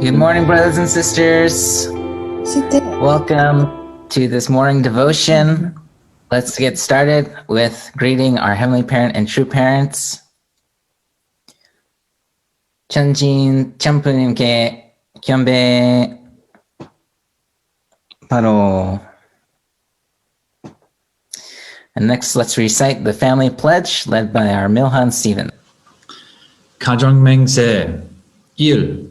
Good morning, brothers and sisters. Welcome to this morning devotion. Let's get started with greeting our Heavenly Parent and true parents. 천진 참부님께 경배 바로. And next, let's recite the family pledge led by our Milhan Stephen. 가정맹세 1.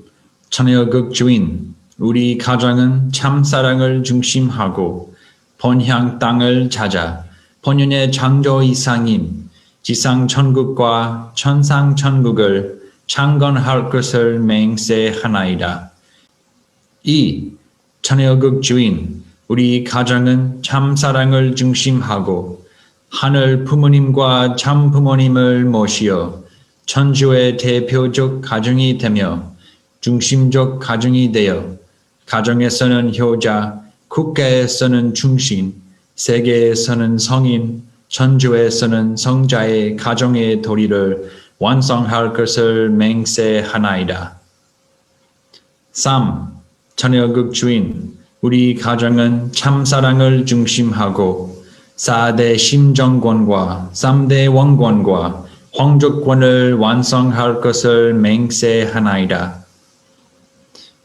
천여극 주인, 우리 가정은 참사랑을 중심하고 본향 땅을 찾아 본연의 창조 이상인 지상천국과 천상천국을 창건할 것을 맹세하나이다. 2. 천여극 주인, 우리 가정은 참사랑을 중심하고 하늘 부모님과 참부모님을 모시어 천주의 대표적 가정이 되며 중심적 가정이 되어 가정에서는 효자, 국가에서는 충신, 세계에서는 성인, 천주에서는 성자의 가정의 도리를 완성할 것을 맹세하나이다. 3. 천여극 주인, 우리 가정은 참사랑을 중심하고 4대 심정권과 3대 왕권과皇族권을 완성할 것을 맹세하나이다.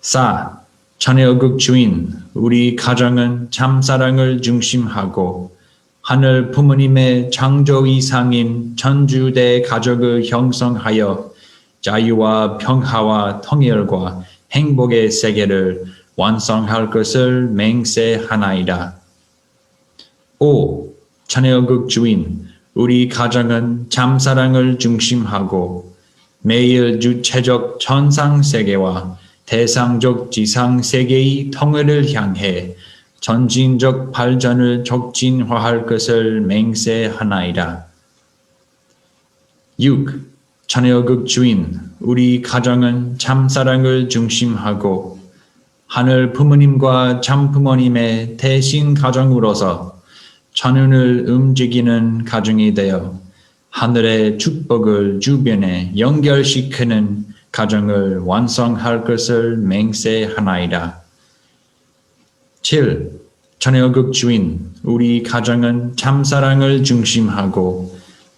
4. 천여극 주인, 우리 가정은 참사랑을 중심하고 하늘 부모님의 창조 이상인 천주대 가족을 형성하여 자유와 평화와 통일과 행복의 세계를 완성할 것을 맹세하나이다. 5. 천여극 주인, 우리 가정은 참사랑을 중심하고 매일 주체적 천상세계와 대상적 지상세계의 통일을 향해 전진적 발전을 촉진화할 것을 맹세하나이다. 6. 천여극 주인, 우리 가정은 참사랑을 중심하고 하늘 부모님과 참부모님의 대신 가정으로서 천운을 움직이는 가정이 되어 하늘의 축복을 주변에 연결시키는 가정을 완성할 것을 맹세하나이다. 7. 천여극 주인, 우리 가정은 참사랑을 중심하고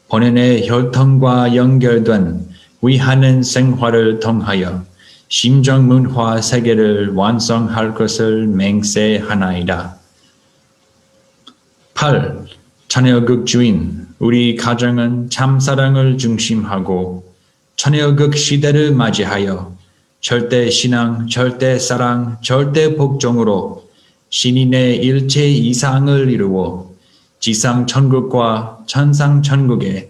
본연의 혈통과 연결된 위하는 생활을 통하여 심정문화 세계를 완성할 것을 맹세하나이다. 8. 천여극 주인, 우리 가정은 참사랑을 중심하고 천여극 시대를 맞이하여 절대신앙, 절대사랑, 절대복종으로 신인의 일체 이상을 이루어 지상천국과 천상천국의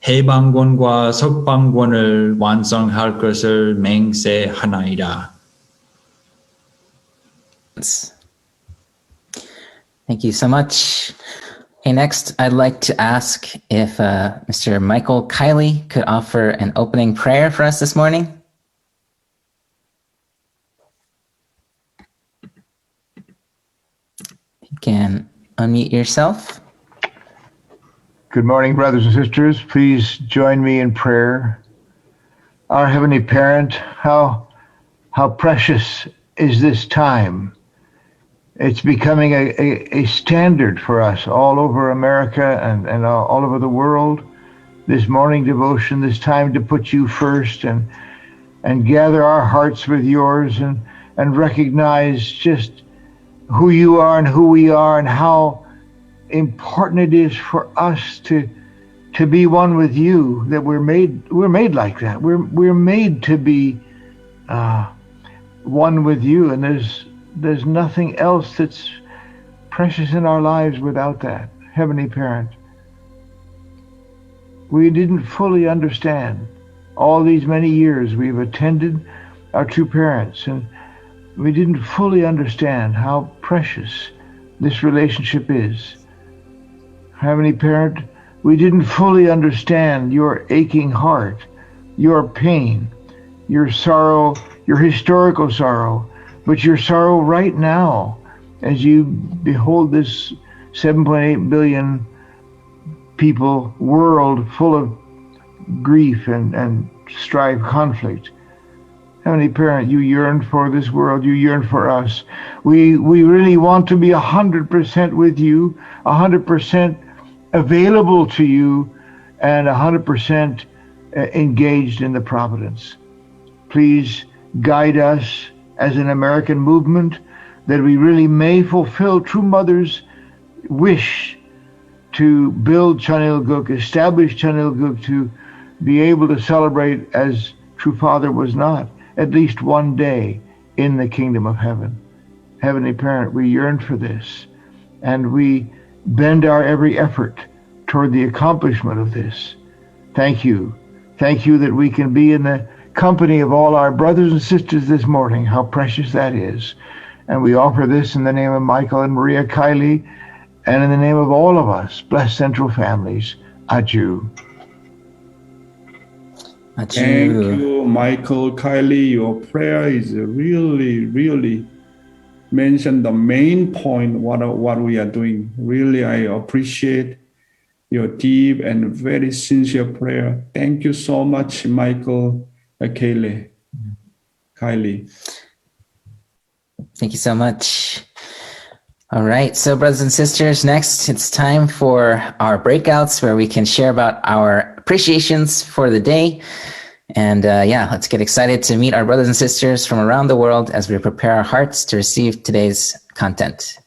해방권과 석방권을 완성할 것을 맹세하나이다. Thank you so much. Okay, next, I'd like to ask if Mr. Michael Kiley could offer an opening prayer for us this morning. You can unmute yourself. Good morning, brothers and sisters. Please join me in prayer. Our Heavenly Parent, how precious is this time. It's becoming a standard for us all over America and all over the world. This morning devotion, this time to put you first and gather our hearts with yours and recognize just who you are and who we are and how important it is for us to be one with you, that we're made like that. We're made to be one with you, and there's nothing else that's precious in our lives without that. Heavenly Parent, we didn't fully understand all these many years we've attended our true parents, and we didn't fully understand how precious this relationship is. Heavenly Parent, we didn't fully understand your aching heart, your pain, your sorrow, your historical sorrow, but your sorrow right now as you behold this 7.8 billion people world full of grief and strife, conflict. Heavenly Parent, you yearn for this world. You yearn for us. We really want to be 100% with you, 100% available to you, and 100% engaged in the providence. Please guide us as an American movement that we really may fulfill True Mother's wish to build Chanilguk, establish Chanilguk, to be able to celebrate as True Father was not, at least one day in the kingdom of heaven. Heavenly Parent, we yearn for this, and we bend our every effort toward the accomplishment of this. Thank you. Thank you that we can be in the company of all our brothers and sisters this morning. How precious that is. And we offer this in the name of Michael and Maria Kiley, and in the name of all of us, blessed Central families. Adieu. Thank you, Michael, Kylie. Your prayer is really mentioned the main point what we are doing. Really, I appreciate your deep and very sincere prayer. Thank you so much, Michael, Kylie. Thank you so much. All right, so brothers and sisters, next it's time for our breakouts where we can share about our appreciations for the day. And let's get excited to meet our brothers and sisters from around the world as we prepare our hearts to receive today's content.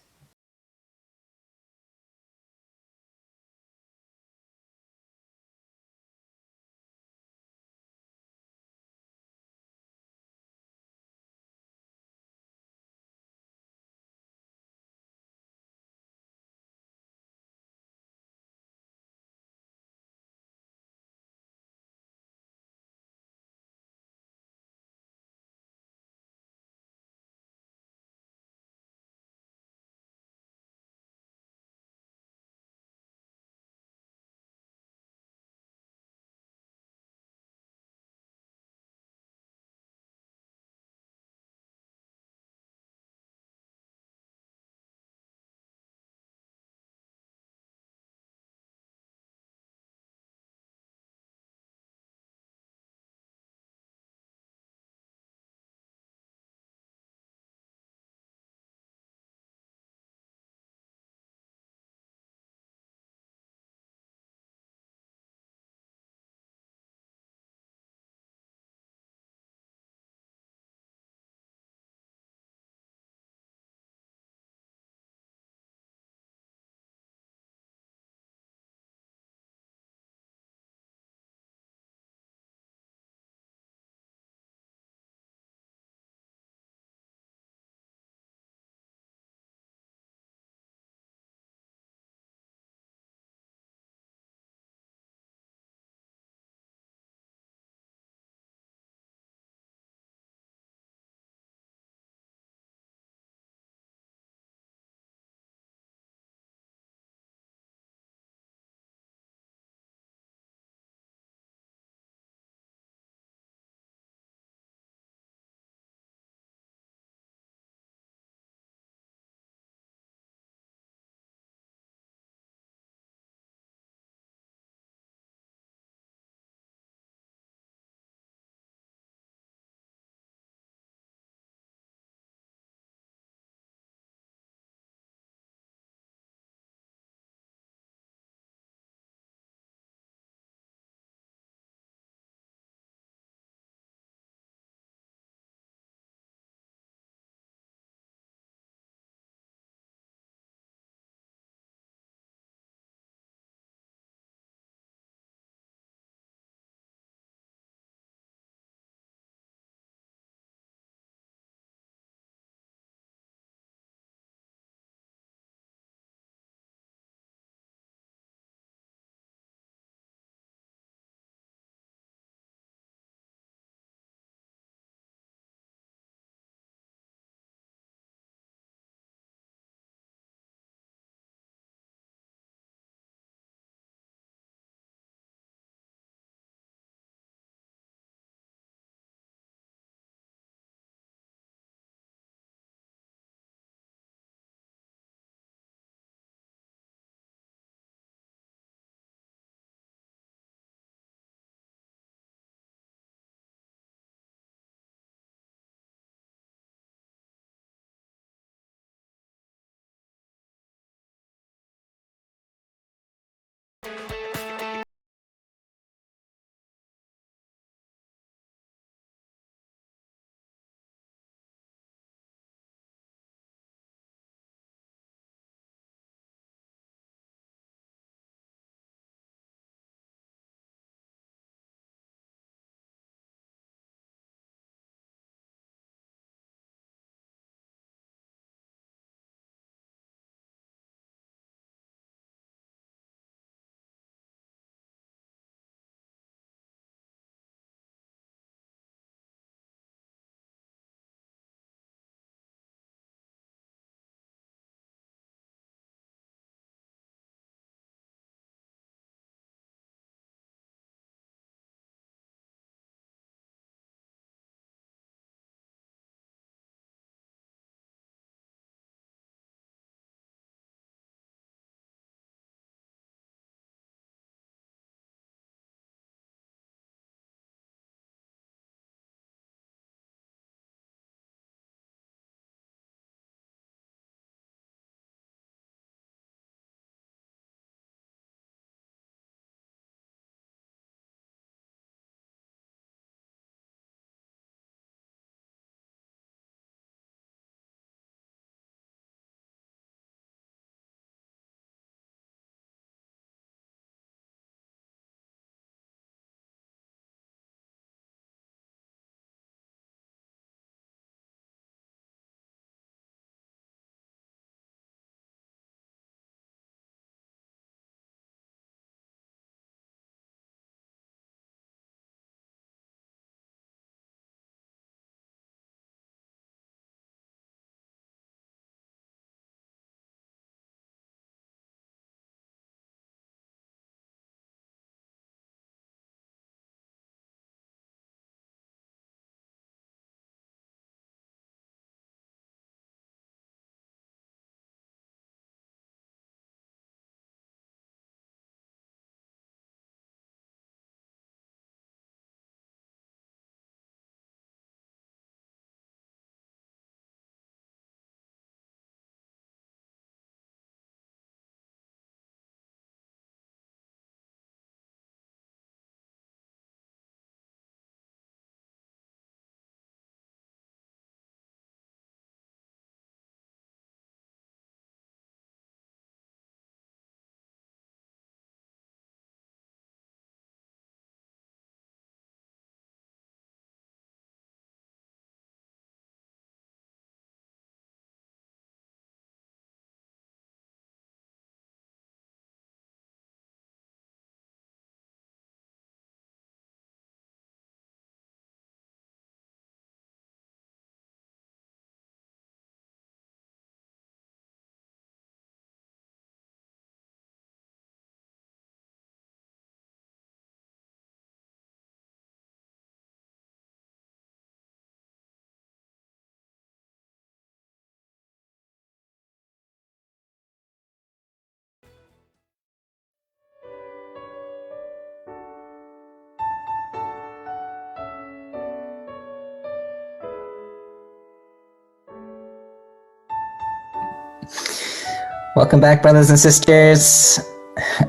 Welcome back, brothers and sisters.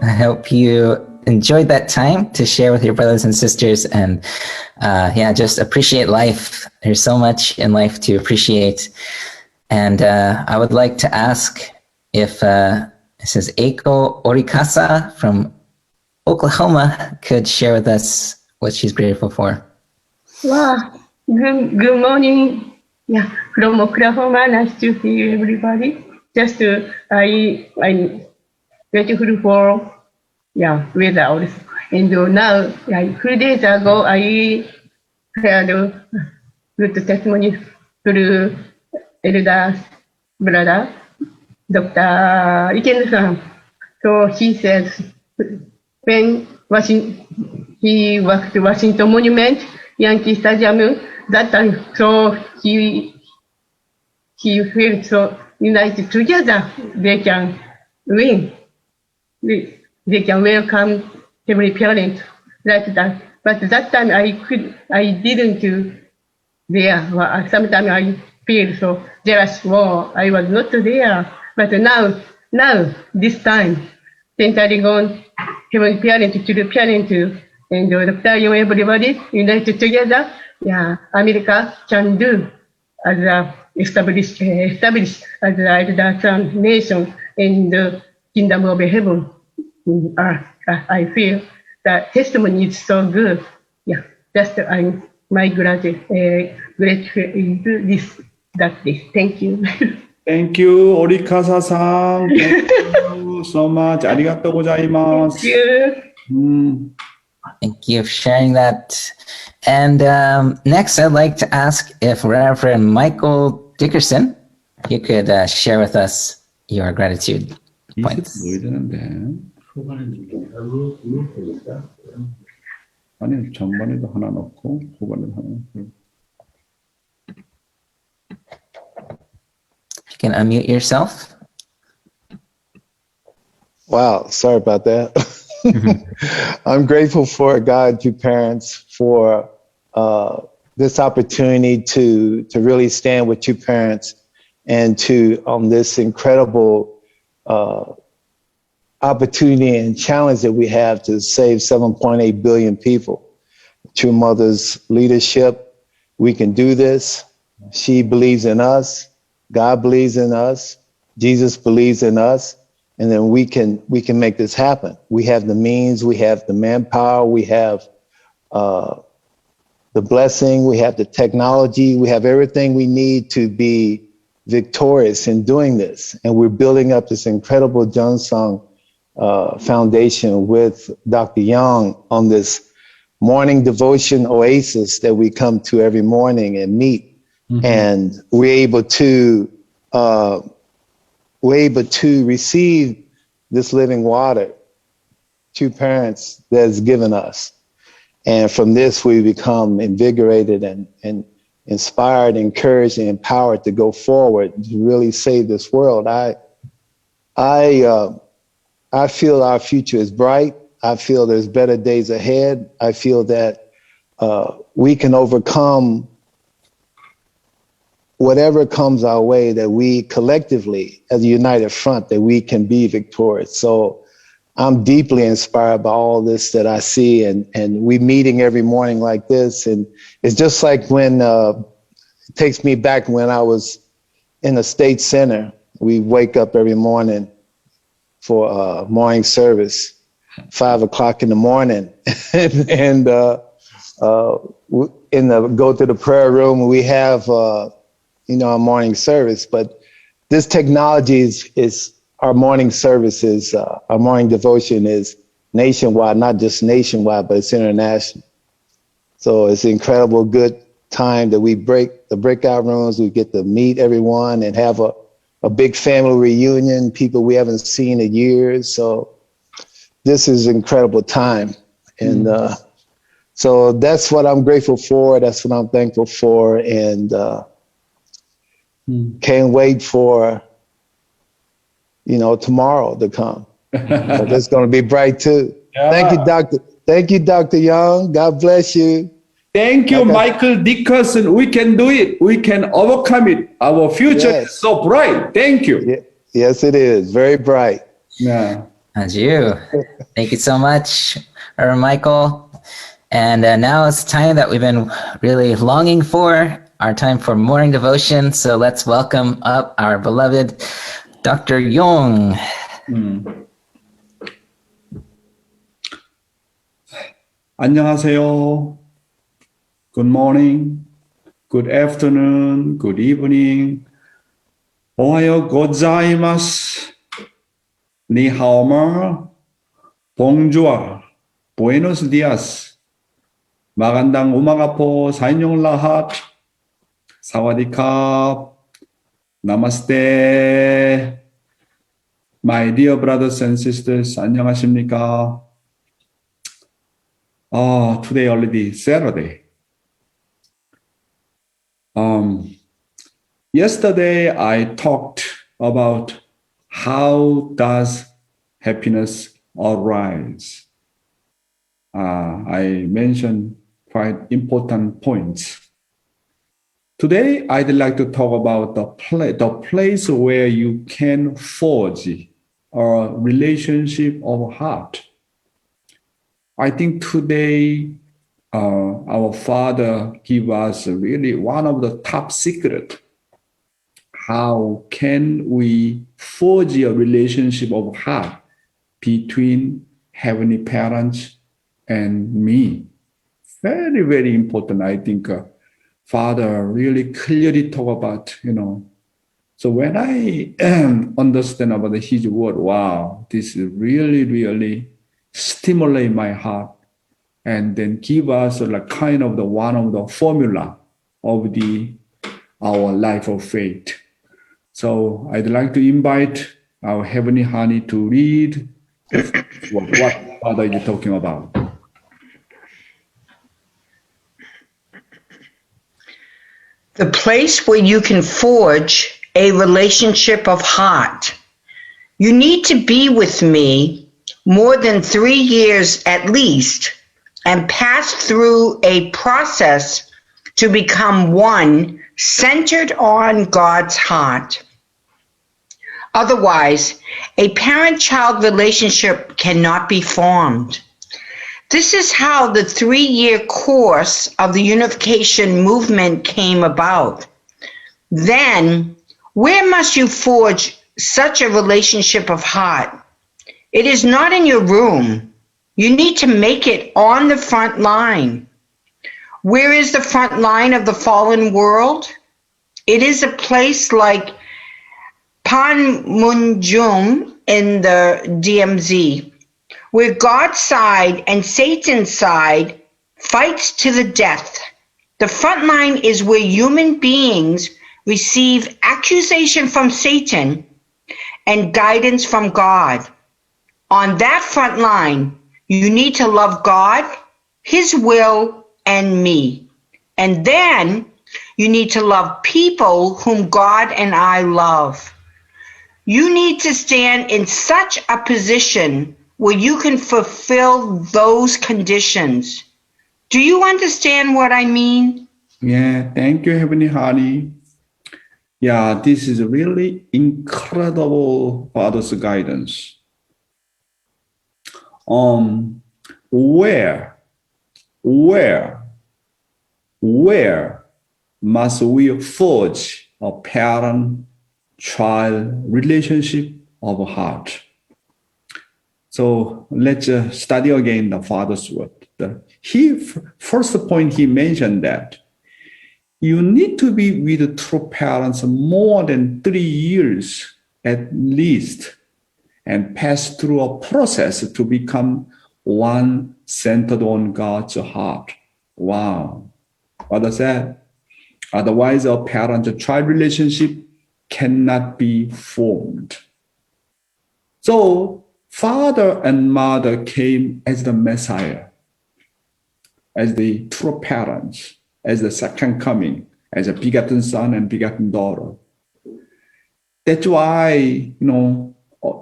I hope you enjoyed that time to share with your brothers and sisters and just appreciate life. There's so much in life to appreciate. And I would like to ask if this is Eiko Orikasa from Oklahoma could share with us what she's grateful for. Wow, good morning. Yeah, from Oklahoma, nice to see everybody. Just I'm grateful for weather also. And now, like 2 days ago, I heard good testimony through elder brother, Dr. Ken-san. So he said when he worked Washington Monument, Yankee Stadium, that time, so he felt so united together, they can win. They can welcome every parent like that. But that time I didn't there. Well, sometimes I feel so jealous. Well, I was not there. But now this time, centering on every parent to the parent and Dr. Young, everybody united together. Yeah, America can do as a established as a nation in the kingdom of heaven. I feel that testimony is so good. Yeah, that's my gratitude is that this. Thank you. Thank you, Orikasa-san. Thank you so much. Arigatou gozaimasu. Thank you. Thank you for sharing that. And next, I'd like to ask if Reverend Michael Dickerson, you could share with us your gratitude points. 아니, 전반에도 하나 넣고 후반에도 하나 넣고. You can unmute yourself. Wow, sorry about that. I'm grateful for God, you parents, for this opportunity to really stand with you parents and to this incredible opportunity and challenge that we have to save 7.8 billion people. True Mother's leadership, we can do this. She believes in us. God believes in us. Jesus believes in us. And then we can make this happen. We have the means, we have the manpower, we have the blessing, we have the technology, we have everything we need to be victorious in doing this. And we're building up this incredible Jungsung Foundation with Dr. Young on this morning devotion oasis that we come to every morning and meet. Mm-hmm. And we're able to receive this living water, two parents that's given us. And from this, we become invigorated and inspired, encouraged, and empowered to go forward to really save this world. I feel our future is bright. I feel there's better days ahead. I feel that we can overcome whatever comes our way, that we collectively, as a united front, that we can be victorious. So I'm deeply inspired by all this that I see, and we meeting every morning like this. And it's just like when, it takes me back when I was in the State Center. We wake up every morning for morning service, 5 o'clock in the morning, and go to the prayer room. We have, our morning service, but this technology is our morning services, our morning devotion is nationwide, not just nationwide, but it's international. So it's incredible good time that we break the breakout rooms. We get to meet everyone and have a big family reunion, people we haven't seen in years. So this is incredible time. And so that's what I'm grateful for. That's what I'm thankful for. And can't wait for, tomorrow to come. But it's going to be bright too. Yeah. Thank you, Dr. Young. God bless you. Thank you, Michael Dickerson. We can do it. We can overcome it. Our future is so bright. Thank you. Yes, it is. Very bright. Yeah. As you. Thank you so much, Reverend Michael. And now it's time that we've been really longing for, our time for morning devotion. So let's welcome up our beloved Dr. Yong. 안녕하세요. Good morning, good afternoon, good evening. 오하요 고자이마스. Ni hao ma. Bonjour. Buenos dias. Magandang umaga po sa inyong lahat. Sawadee-kap. Namaste. My dear brothers and sisters, 안녕하십니까? Today already Saturday. Yesterday I talked about how does happiness arise. I mentioned quite important points. Today I'd like to talk about the place where you can forge a relationship of heart. I think today our Father give us really one of the top secret. How can we forge a relationship of heart between Heavenly Parents and me? Very, very important. I think Father really clearly talk about, So when I understand about His word, wow, this is really, really stimulate my heart, and then give us like kind of one of the formula of our life of faith. So I'd like to invite our Heavenly Honey to read what Father is talking about. The place where you can forge a relationship of heart. You need to be with me more than 3 years at least, and pass through a process to become one centered on God's heart. Otherwise, a parent-child relationship cannot be formed. This is how the 3-year course of the unification movement came about. Then, where must you forge such a relationship of heart? It is not in your room. You need to make it on the front line. Where is the front line of the fallen world? It is a place like Panmunjom in the DMZ, where God's side and Satan's side fights to the death. The front line is where human beings receive accusation from Satan and guidance from God. On that front line, you need to love God, His will, and me. And then you need to love people whom God and I love. You need to stand in such a position where you can fulfill those conditions. Do you understand what I mean? Yeah, thank you, Heavenly Honey. Yeah, this is really incredible Father's guidance. Where must we forge a parent-child relationship of heart? So let's study again the Father's word. First point he mentioned that you need to be with true parents more than 3 years at least, and pass through a process to become one centered on God's heart. Wow. What does that? Otherwise, a parent-child relationship cannot be formed. So, Father and Mother came as the Messiah, as the true parents, as the second coming, as a begotten son and begotten daughter. That's why,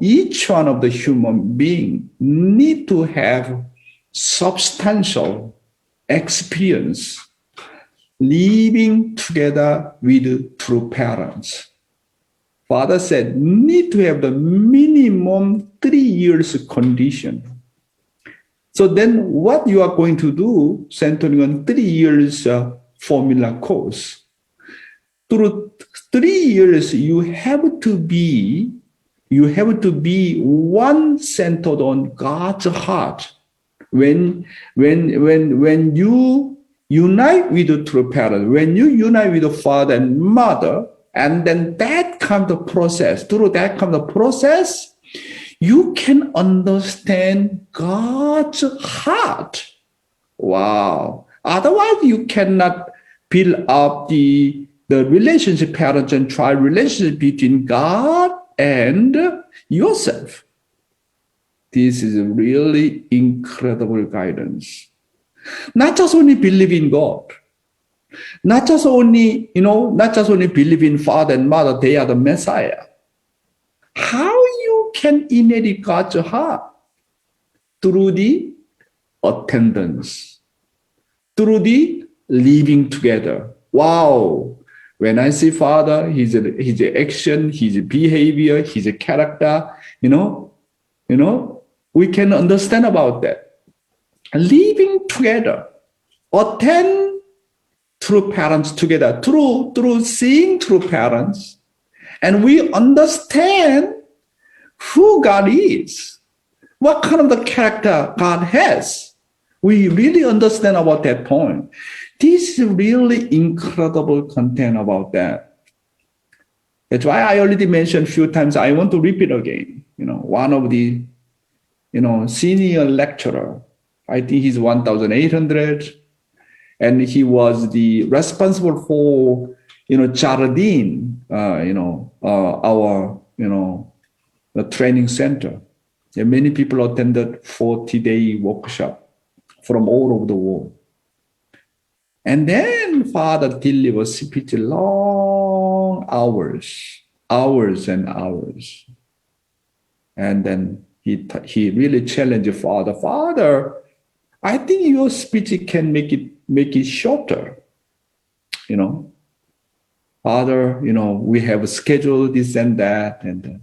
each one of the human being need to have substantial experience living together with true parents. Father said, need to have the minimum 3 years condition. So then what you are going to do, centering on 3 years formula course. Through 3 years, you have to be one centered on God's heart. When you unite with the true parent, when you unite with the father and mother, and then that comes the process. Through that comes the process, you can understand God's heart. Wow. Otherwise, you cannot build up the relationship, parent and child relationship between God and yourself. This is really incredible guidance. Not just only believe in God, not just only believe in Father and Mother, they are the Messiah. How you can inherit God's heart? Through the attendance, through the living together. Wow. When I see Father, his action, his behavior, his character, we can understand about that. Living together, attend true parents together, through seeing true parents, and we understand who God is, what kind of the character God has. We really understand about that point. This is really incredible content about that. That's why I already mentioned a few times. I want to repeat again. One of the, senior lecturer, I think he's 1,800, and he was the responsible for, Jardine, our, the training center. And many people attended 40-day workshop from all over the world. And then Father delivered speech long hours and hours. And then he really challenged Father. Father, I think your speech can make it shorter. Father, we have scheduled this and that. And then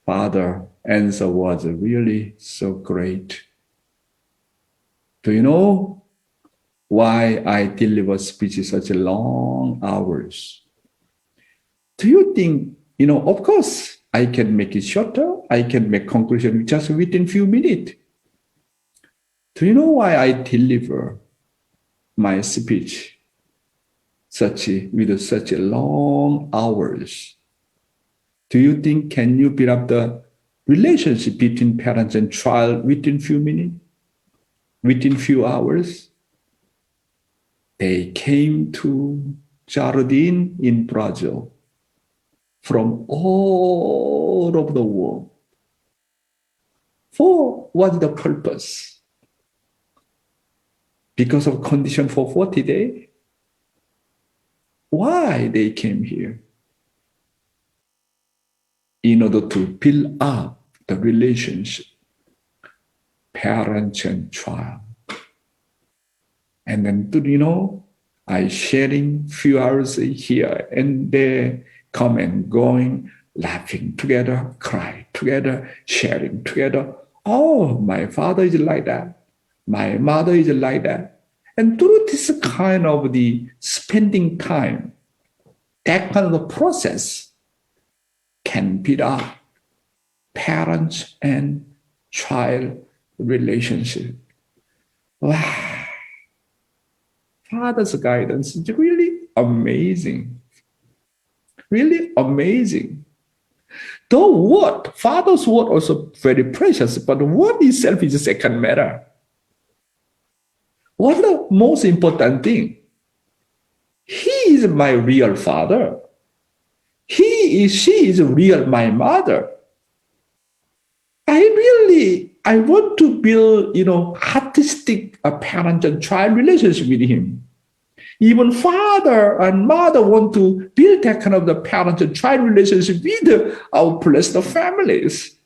Father answer was really so great. Do you know why I deliver speeches such long hours? Do you think, of course, I can make it shorter. I can make conclusion just within few minutes. Do you know why I deliver my speech with such long hours? Do you think, can you build up the relationship between parents and child within few minutes? Within few hours? They came to Jardine in Brazil from all over the world. For what's the purpose? Because of condition for 40 days? Why they came here? In order to build up the relationship, parents and child. And then, I sharing few hours here and there, come and going, laughing together, cry together, sharing together. Oh, my father is like that. My mother is like that. And through this kind of the spending time, that kind of the process can build up parents and child relationship. Wow. Father's guidance is really amazing. Really amazing. The word, Father's word also very precious, but the word itself is the second matter. What's the most important thing? He is my real father. She is real my mother. I want to build, artistic parent and child relationship with him. Even father and mother want to build that kind of the parent and child relationship with our blessed families.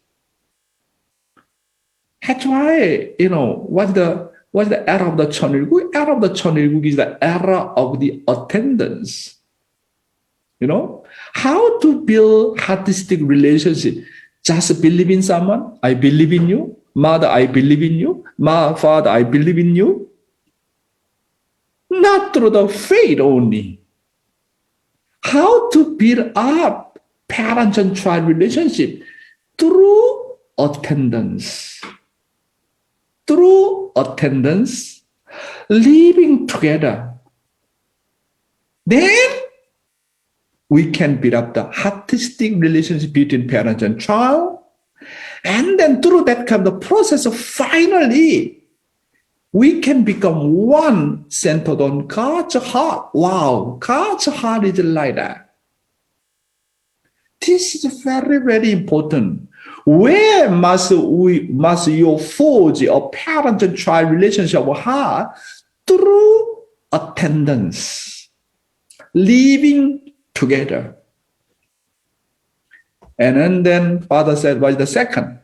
That's why, what's the era of the 천일국? Era of the 천일국 is the era of the attendance. how to build artistic relationship. Just believe in someone. I believe in you. Mother, I believe in you. Father, I believe in you. Not through the faith only. How to build up parent and child relationship through attendance. Through attendance, living together. Then we can build up the artistic relationship between parent and child. And then through that kind of process, finally, we can become one centered on God's heart. Wow, God's heart is like that. This is very, very important. Where must you forge a parent and child relationship of heart? Through attendance, living together. And then Father said, what is the second?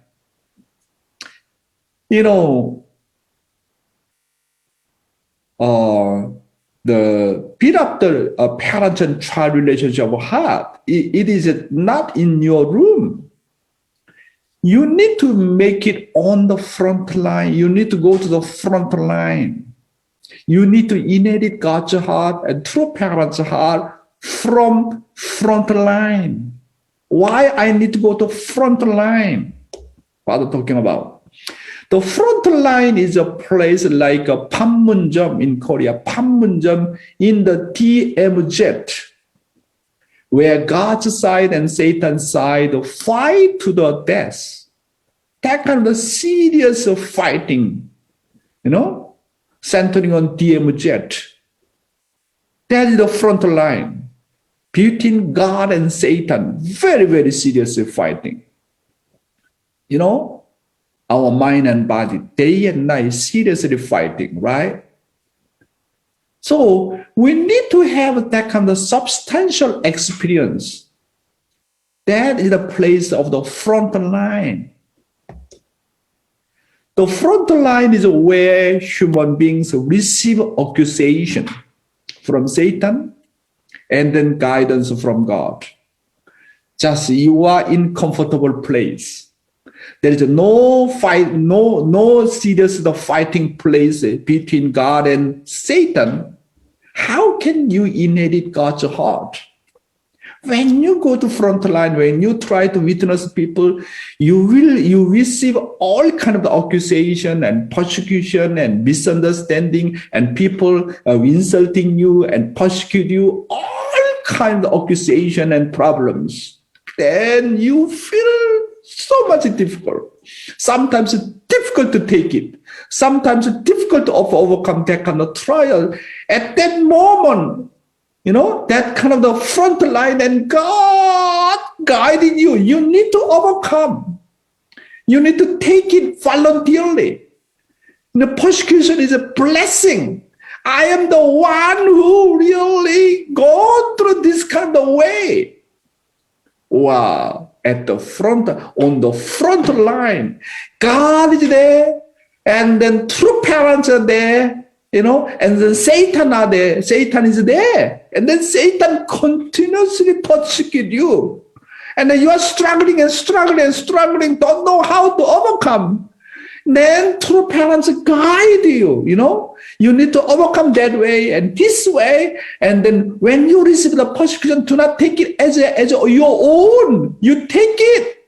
The build up the parent and child relationship of heart. It is not in your room. You need to make it on the front line. You need to go to the front line. You need to inherit God's heart and true parents' heart from front line. Why I need to go to front line? Father talking about. The front line is a place like a Panmunjom in Korea, Panmunjom in the DMZ, where God's side and Satan's side fight to the death. That kind of serious fighting, centering on DMZ. That is the front line between God and Satan. Very, very serious fighting. Our mind and body, day and night, seriously fighting, right? So we need to have that kind of substantial experience. That is the place of the front line. The front line is where human beings receive accusation from Satan and then guidance from God. Just you are in comfortable place. There is no fight, no serious fighting place between God and Satan. How can you inherit God's heart? When you go to front line, when you try to witness people, you receive all kind of accusation and persecution and misunderstanding and people insulting you and persecute you, all kind of accusation and problems. Then you feel so much difficult. Sometimes it's difficult to take it. Sometimes it's difficult to overcome that kind of trial. At that moment, that kind of the front line and God guiding you, you need to overcome. You need to take it voluntarily. The persecution is a blessing. I am the one who really go through this kind of way. Wow. At the front, on the front line, God is there, and then true parents are there, and then Satan are there. Satan is there, and then Satan continuously persecute you, and then you are struggling and struggling and struggling, don't know how to overcome. Then true parents guide you, You need to overcome that way and this way. And then when you receive the persecution, do not take it as your own. You take it.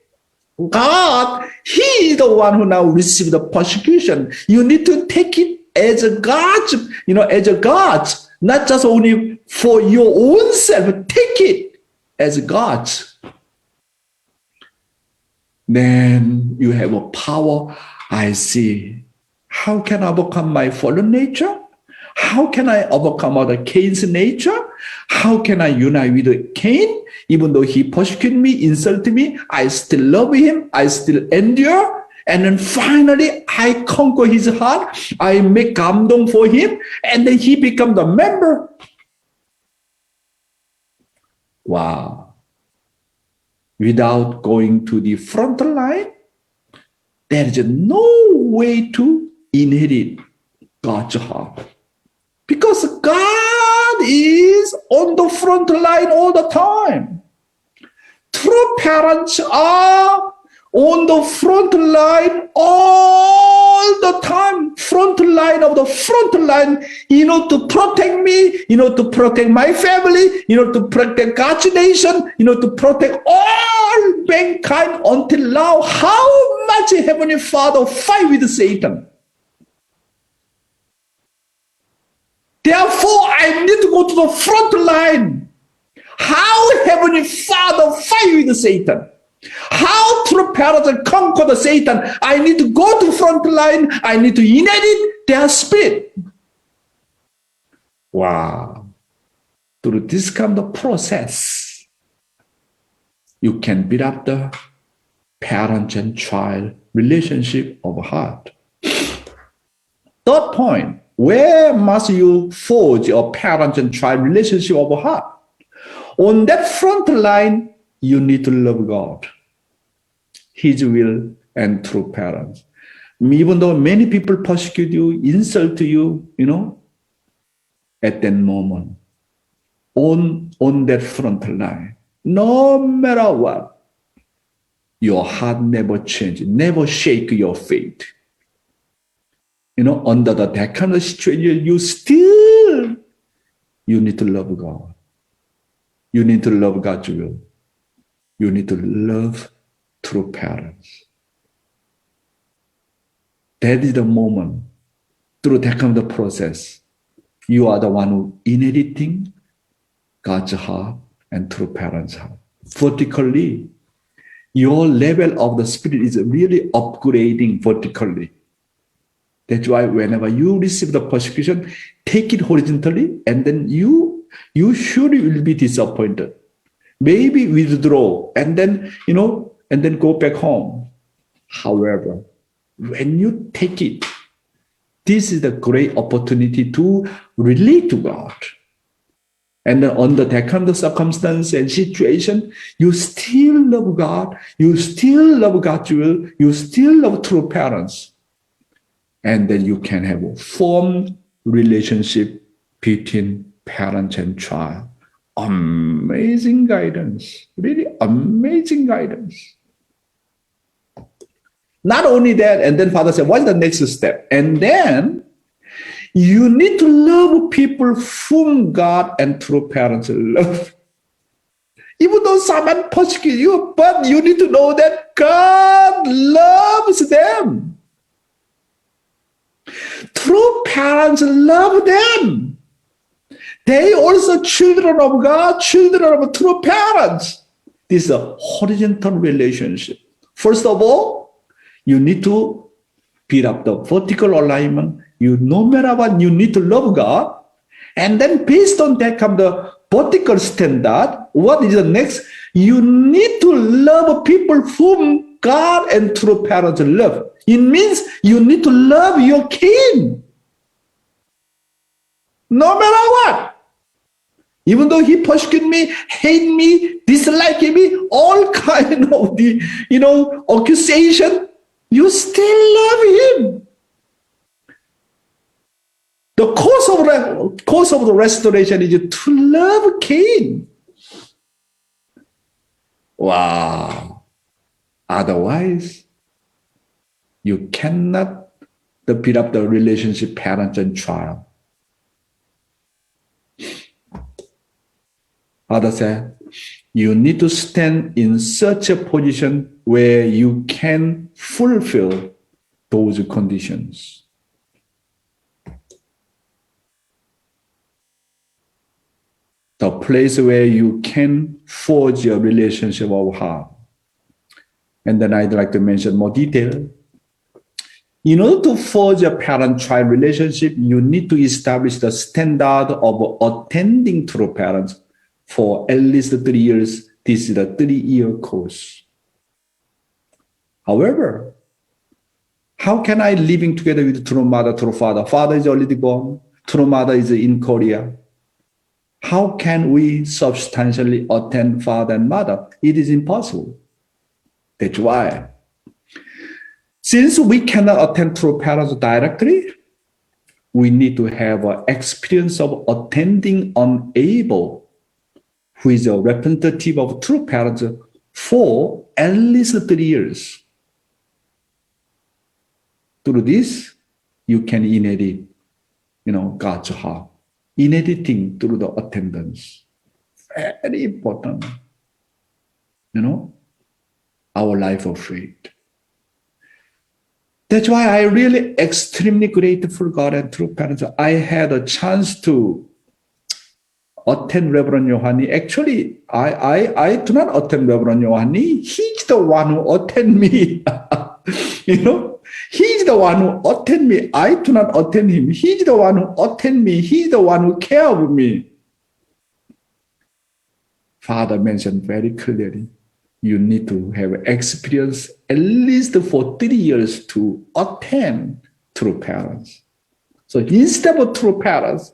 God, He is the one who now received the persecution. You need to take it as a God, as a God, not just only for your own self. Take it as God. Then you have a power. I see. How can I overcome my fallen nature? How can I overcome other Cain's nature? How can I unite with Cain? Even though he persecuted me, insulted me, I still love him. I still endure. And then finally, I conquer his heart. I make 감동 for him. And then he becomes the member. Wow. Without going to the front line, there is no way to inherit God's heart. Because God is on the front line all the time. True parents are on the front line all the time. Front line of the front line, to protect me, to protect my family, to protect God's nation, to protect all mankind until now. How much Heavenly Father fight with Satan? Therefore, I need to go to the front line. How Heavenly Father fight with Satan? How true parents conquer the Satan? I need to go to front line. I need to inherit their spirit. Wow. Through this kind of process, you can build up the parent and child relationship of heart. Third point, where must you forge a parent and child relationship of heart? On that front line, you need to love God, His will, and true parents. Even though many people persecute you, insult you, at that moment, on that front line, no matter what, your heart never changes, never shake your faith. Under that kind of situation, you need to love God. You need to love God's will. You need to love true parents. That is the moment, through that kind of process, you are the one who inheriting God's heart and true parents' heart. Vertically, your level of the spirit is really upgrading vertically. That's why whenever you receive the persecution, take it horizontally, and then you surely will be disappointed. Maybe withdraw, and then, and then go back home. However, when you take it, this is the great opportunity to relate to God. And then under that kind of circumstance and situation, you still love God, you still love God's will, you still love true parents. And then you can have a firm relationship between parent and child. Amazing guidance, really amazing guidance. Not only that, and then Father said, what's the next step? And then you need to love people whom God and true parents love. Even though someone persecutes you, but you need to know that God loves them. True parents love them. They also children of God, children of true parents. This is a horizontal relationship. First of all, you need to build up the vertical alignment. No matter what, you need to love God. And then based on that comes the vertical standard. What is the next? You need to love people whom God and true parents love. It means you need to love your kin. No matter what. Even though he persecuted me, hate me, dislike me, all kind of the, accusation, you still love him. The cause of the restoration is to love kin. Wow. Otherwise, you cannot build up the relationship parent and child. Others said, you need to stand in such a position where you can fulfill those conditions. The place where you can forge a relationship of heart. And then I'd like to mention more detail. In order to forge a parent-child relationship, you need to establish the standard of attending true parents for at least 3 years. This is a 3-year course. However, how can I living together with true mother, true father? Father is already gone. True mother is in Korea. How can we substantially attend father and mother? It is impossible. That's why. Since we cannot attend true parents directly, we need to have an experience of attending unable, who is a representative of true parents, for at least 3 years. Through this, you can inherit, God's heart. Inheriting through the attendance. Very important. Our life of faith. That's why I really extremely grateful God and true parents. I had a chance to attend Reverend Yohani. Actually, I do not attend Reverend Yohani. He's the one who attend me. He's the one who attend me. I do not attend him. He's the one who attend me. He's the one who care of me. Father mentioned very clearly, you need to have experience at least for 3 years to attend true parents. So instead of true parents,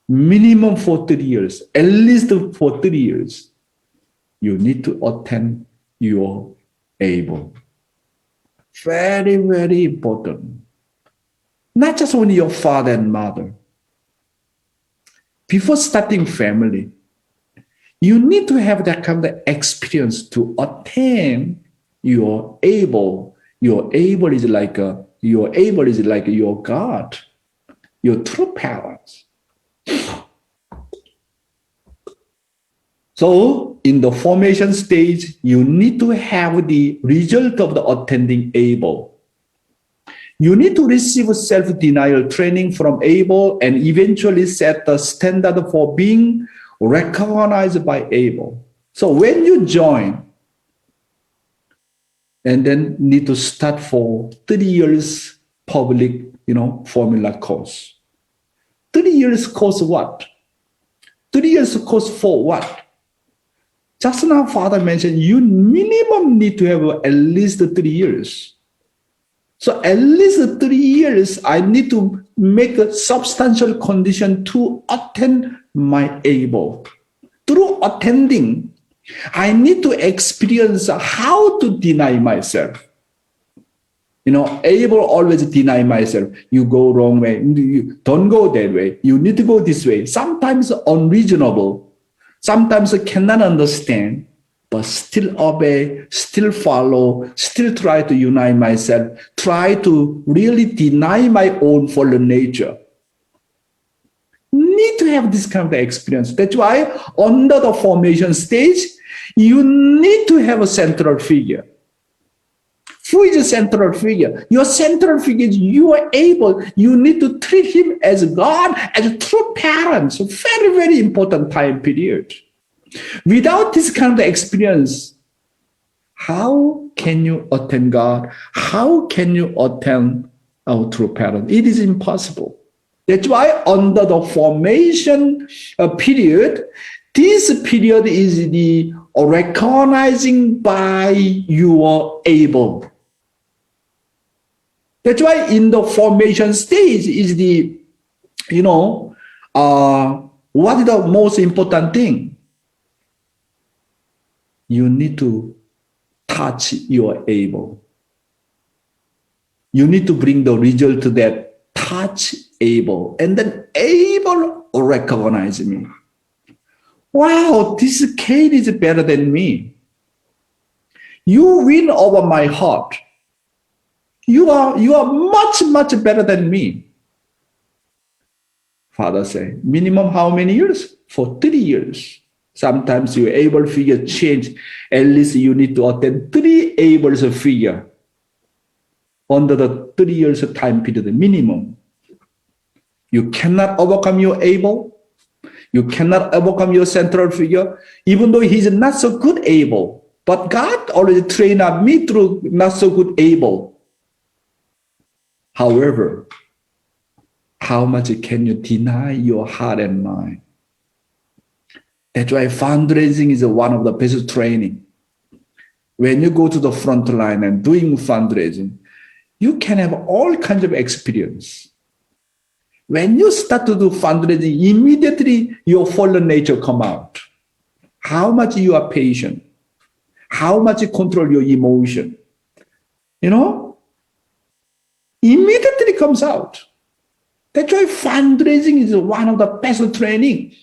minimum for 3 years, at least for 3 years, you need to attend your able. Very, very important. Not just only your father and mother. Before starting family, you need to have that kind of experience to attain your able. Your able is like your God, your true parents. So in the formation stage, you need to have the result of the attending able. You need to receive self-denial training from able and eventually set the standard for being recognized by able. So when you join, and then need to start for 3 years public, formula course. 3 years course what? 3 years course for what? Just now, Father mentioned you minimum need to have at least 3 years. So at least 3 years, I need to make a substantial condition to attend my able. Through attending, I need to experience how to deny myself. Able always deny myself. You go wrong way. You don't go that way. You need to go this way. Sometimes unreasonable. Sometimes I cannot understand, but still obey, still follow, still try to unite myself, try to really deny my own fallen nature. Need to have this kind of experience. That's why under the formation stage, you need to have a central figure. Who is a central figure? Your central figure is you are able, you need to treat him as God, as a true parent. So very, very important time period. Without this kind of experience, how can you attend God? How can you attend our true parent? It is impossible. That's why under the formation period, this period is the recognizing by your able. That's why in the formation stage is the, what is the most important thing? You need to touch your able. You need to bring the result to that touch able, and then able recognize me. Wow, this kid is better than me. You win over my heart. You are much, much better than me. Father say, minimum how many years? For 3 years. Sometimes your able figure change. At least you need to attend 3 able figure under the 3 years time period minimum. You cannot overcome your able. You cannot overcome your central figure, even though he's not so good able. But God already trained up me through not so good able. However, how much can you deny your heart and mind? That's why fundraising is one of the best training. When you go to the front line and doing fundraising, you can have all kinds of experience. When you start to do fundraising, immediately your fallen nature come out. How much you are patient, how much you control your emotion, immediately comes out. That's why fundraising is one of the best training.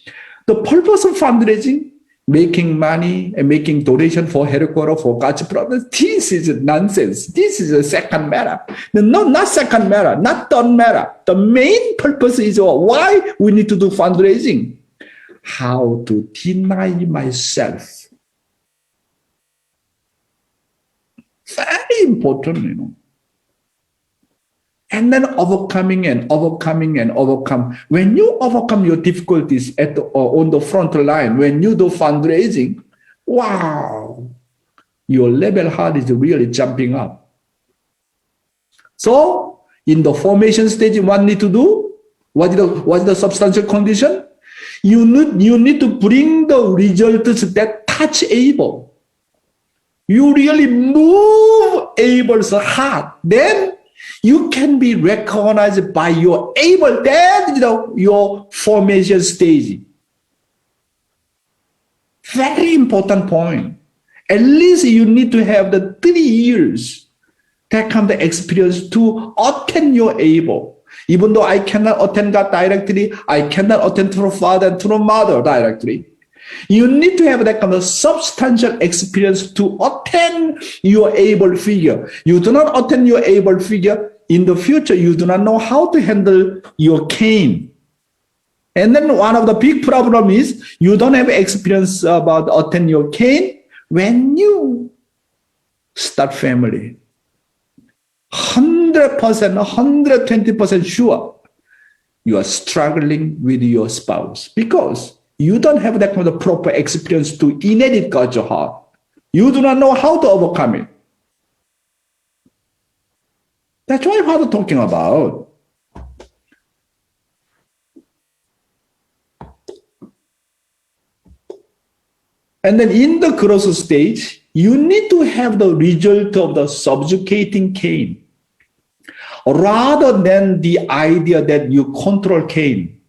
The purpose of fundraising, making money and making donation for headquarters, for God's promise, this is nonsense. This is a second matter. No, not second matter, not third matter. The main purpose is why we need to do fundraising. How to deny myself. Very important, you know. And then overcoming and overcoming and overcome. When you overcome your difficulties on the front line, when you do fundraising, wow, your level heart is really jumping up. So, in the formation stage, what need to do? What is the substantial condition? You need to bring the results that touch Abel. You really move Abel's heart. Then you can be recognized by your Abel. Then your formation stage. Very important point. At least you need to have the 3 years that kind of experience to attend your Abel. Even though I cannot attend God directly, I cannot attend to the Father and to the Mother directly. You need to have that kind of substantial experience to attend your able figure. You do not attend your able figure, in the future, you do not know how to handle your cane. And then one of the big problem is you don't have experience about attend your cane when you start family. 100%, 120% sure you are struggling with your spouse because you don't have that kind of proper experience to inherit God's heart. You do not know how to overcome it. That's what I'm talking about. And then in the growth stage, you need to have the result of the subjugating Cain rather than the idea that you control Cain.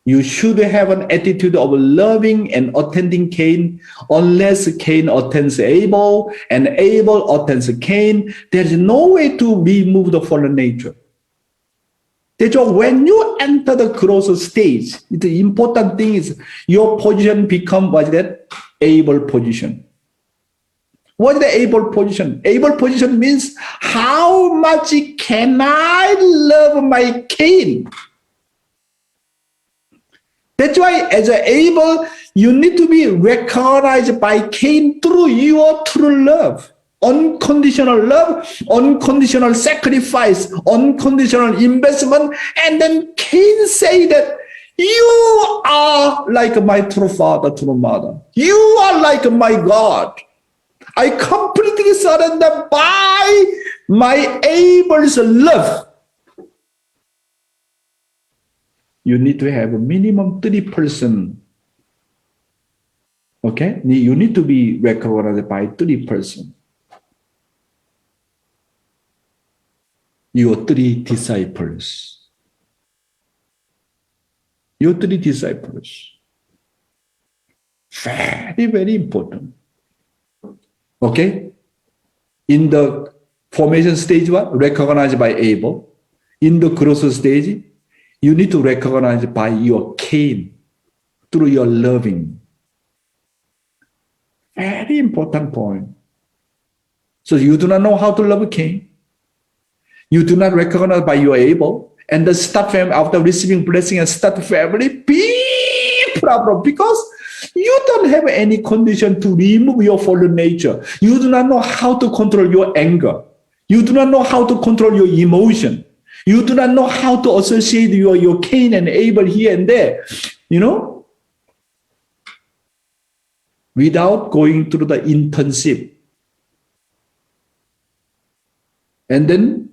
You should have an attitude of loving and attending Cain. Unless Cain attends Abel and Abel attends Cain, there is no way to remove the fallen nature. That's why when you enter the growth stage, the important thing is your position become what is that? Able position. What is the able position? Able position means how much can I love my Cain? That's why as an able, you need to be recognized by Cain through your true love. Unconditional love, unconditional sacrifice, unconditional investment. And then Cain say that you are like my true father, true mother. You are like my God. I completely surrender by my Abel's love. You need to have a minimum 3%. Okay? You need to be recognized by 3%. Your 3 disciples. Your 3 disciples. Very, very important. Okay? In the formation stage 1, recognized by Abel. In the growth stage, you need to recognize by your Cain through your loving. Very important point. So you do not know how to love Cain. You do not recognize by your Abel. And the start family, after receiving blessing and start family, big problem because you don't have any condition to remove your fallen nature. You do not know how to control your anger. You do not know how to control your emotion. You do not know how to associate your Cain and Abel here and there, without going through the internship. And then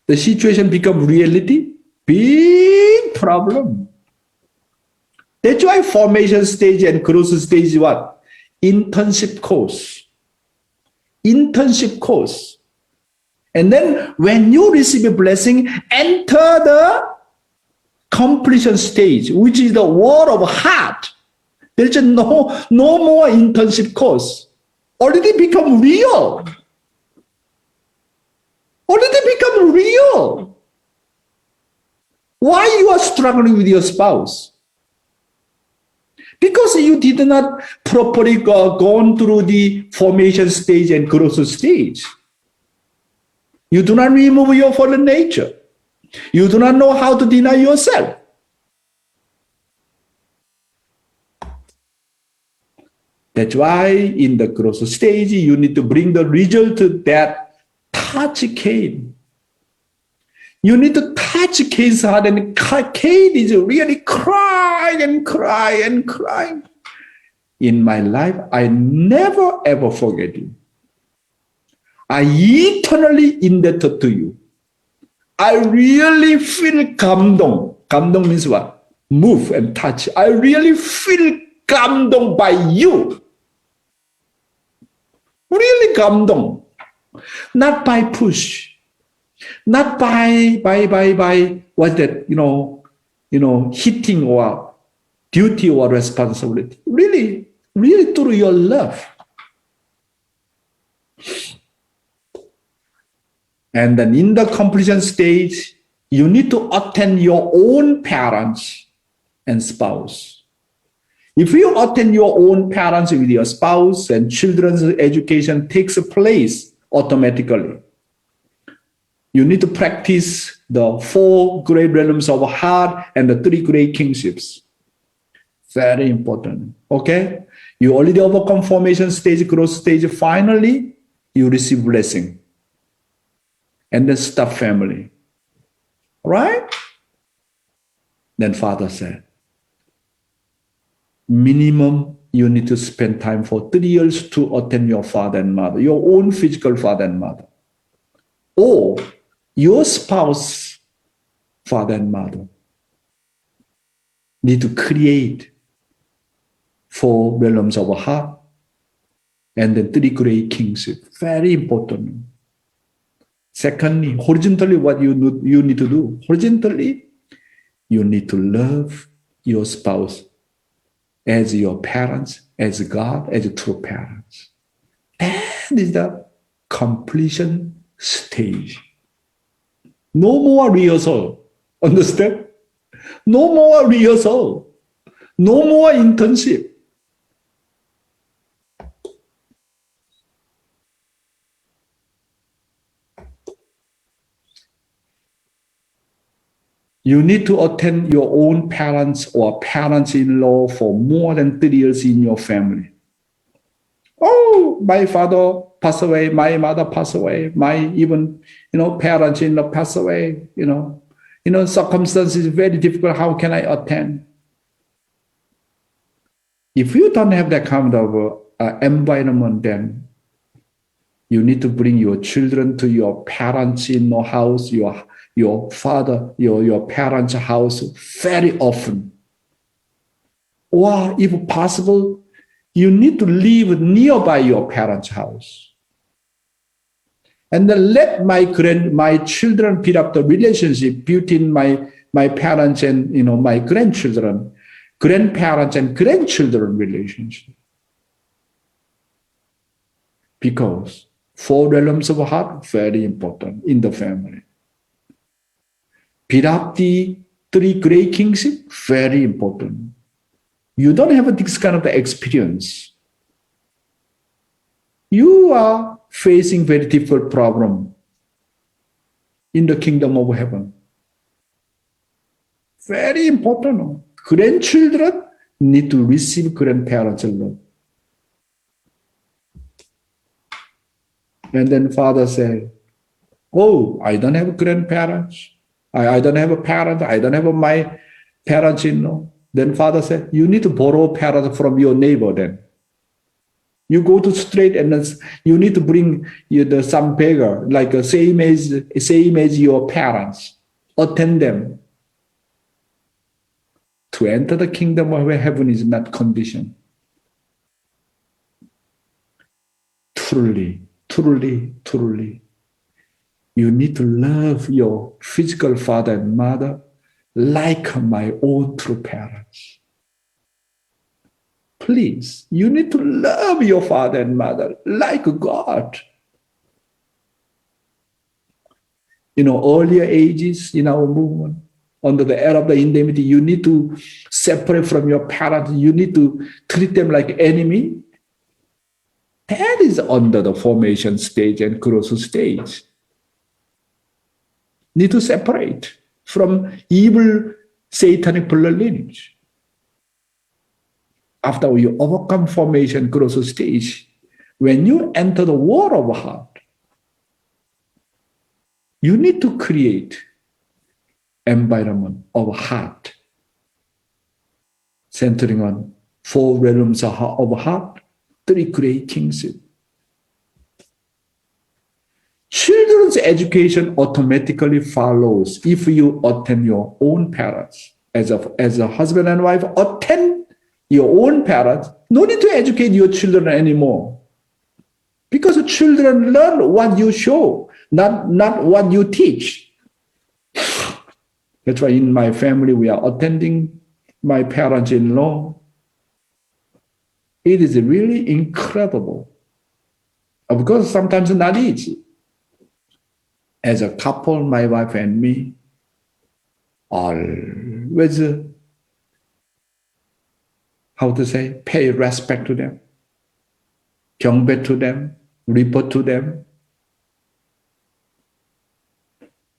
the situation becomes reality, big problem. That's why formation stage and growth stage is what? Internship course. Internship course. And then when you receive a blessing, enter the completion stage, which is the war of heart. There is no more internship course. Already become real. Already become real. Why you are struggling with your spouse? Because you did not properly go through the formation stage and growth stage. You do not remove your fallen nature. You do not know how to deny yourself. That's why in the growth stage, you need to bring the result that touch Cain. You need to touch Cain's heart, and Cain is really crying and crying and crying. In my life, I never ever forget you. I eternally indebted to you. I really feel 감동. 감동 means what? Move and touch. I really feel 감동 by you. Really 감동. Not by push. Not by what's that, hitting or duty or responsibility. Really through your love. And then in the completion stage, you need to attend your own parents and spouse. If you attend your own parents with your spouse, and children's education takes place automatically. You need to practice the 4 great realms of heart and the 3 great kingships. Very important. Okay? You already overcome formation stage, growth stage. Finally, you receive blessing. And then start family. Right? Then Father said, minimum you need to spend time for 3 years to attend your father and mother, your own physical father and mother. Or your spouse, father and mother, need to create 4 realms of heart and then 3 great kingship. Very important. Secondly, horizontally, what you need to do? Horizontally, you need to love your spouse as your parents, as God, as true parents. That is the completion stage. No more rehearsal. Understand? No more rehearsal. No more internship. You need to attend your own parents or parents-in-law for more than 3 years in your family. Oh, my father passed away, my mother passed away, my even parents-in-law passed away. Circumstances very difficult. How can I attend? If you don't have that kind of environment, then you need to bring your children to your parents-in-law house, your father, your parents' house very often. Or if possible, you need to live nearby your parents' house. And then let my children build up the relationship between my parents and my grandchildren, grandparents and grandchildren relationship. Because 4 realms of heart, very important in the family. Build up the 3 great kingship, very important. You don't have this kind of experience. You are facing very difficult problem in the kingdom of heaven. Very important. Grandchildren need to receive grandparents' love. And then Father said, oh, I don't have grandparents. I don't have a parent. I don't have my parents-in-law. Then Father said, you need to borrow parents from your neighbor then. You go to street and then you need to bring some beggar, like same as your parents. Attend them. To enter the kingdom of heaven is not condition. Truly, you need to love your physical father and mother like my own true parents. Please, you need to love your father and mother like God. Earlier ages in our movement, under the era of the indemnity, you need to separate from your parents. You need to treat them like enemy. That is under the formation stage and growth stage. Need to separate from evil satanic blood lineage. After you overcome formation growth stage, when you enter the war of heart, you need to create environment of heart, centering on 4 realms of heart, 3 great things. Children's education automatically follows if you attend your own parents. As a husband and wife, attend your own parents. No need to educate your children anymore. Because children learn what you show, not what you teach. That's why in my family, we are attending my parents-in-law. It is really incredible. Of course, sometimes not easy. As a couple, my wife and me, always, pay respect to them, 경배 to them, report to them.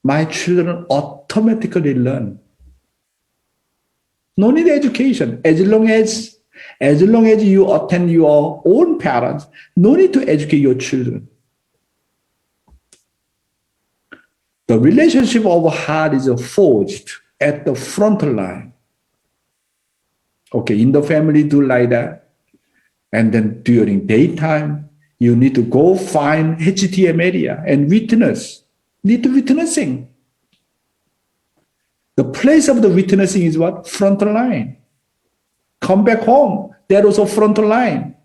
My children automatically learn. No need education. As long as you attend your own parents, no need to educate your children. The relationship of heart is forged at the front line. Okay, in the family, do like that. And then during daytime, you need to go find HTM area and witness. Need to witnessing. The place of the witnessing is what? Front line. Come back home. That also front line.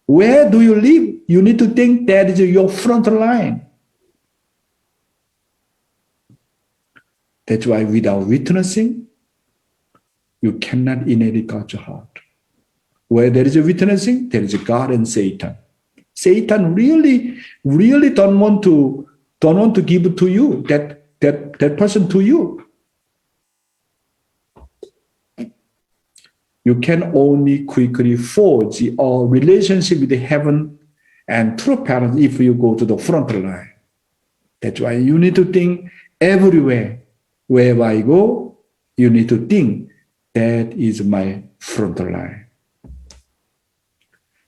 Where do you live? You need to think that is your front line. That's why without witnessing, you cannot inherit God's heart. Where there is a witnessing, there is a God and Satan. Satan really don't want to give to you that person to you. You can only quickly forge a relationship with the heaven and true parents if you go to the front line. That's why you need to think everywhere. Wherever I go, you need to think that is my front line.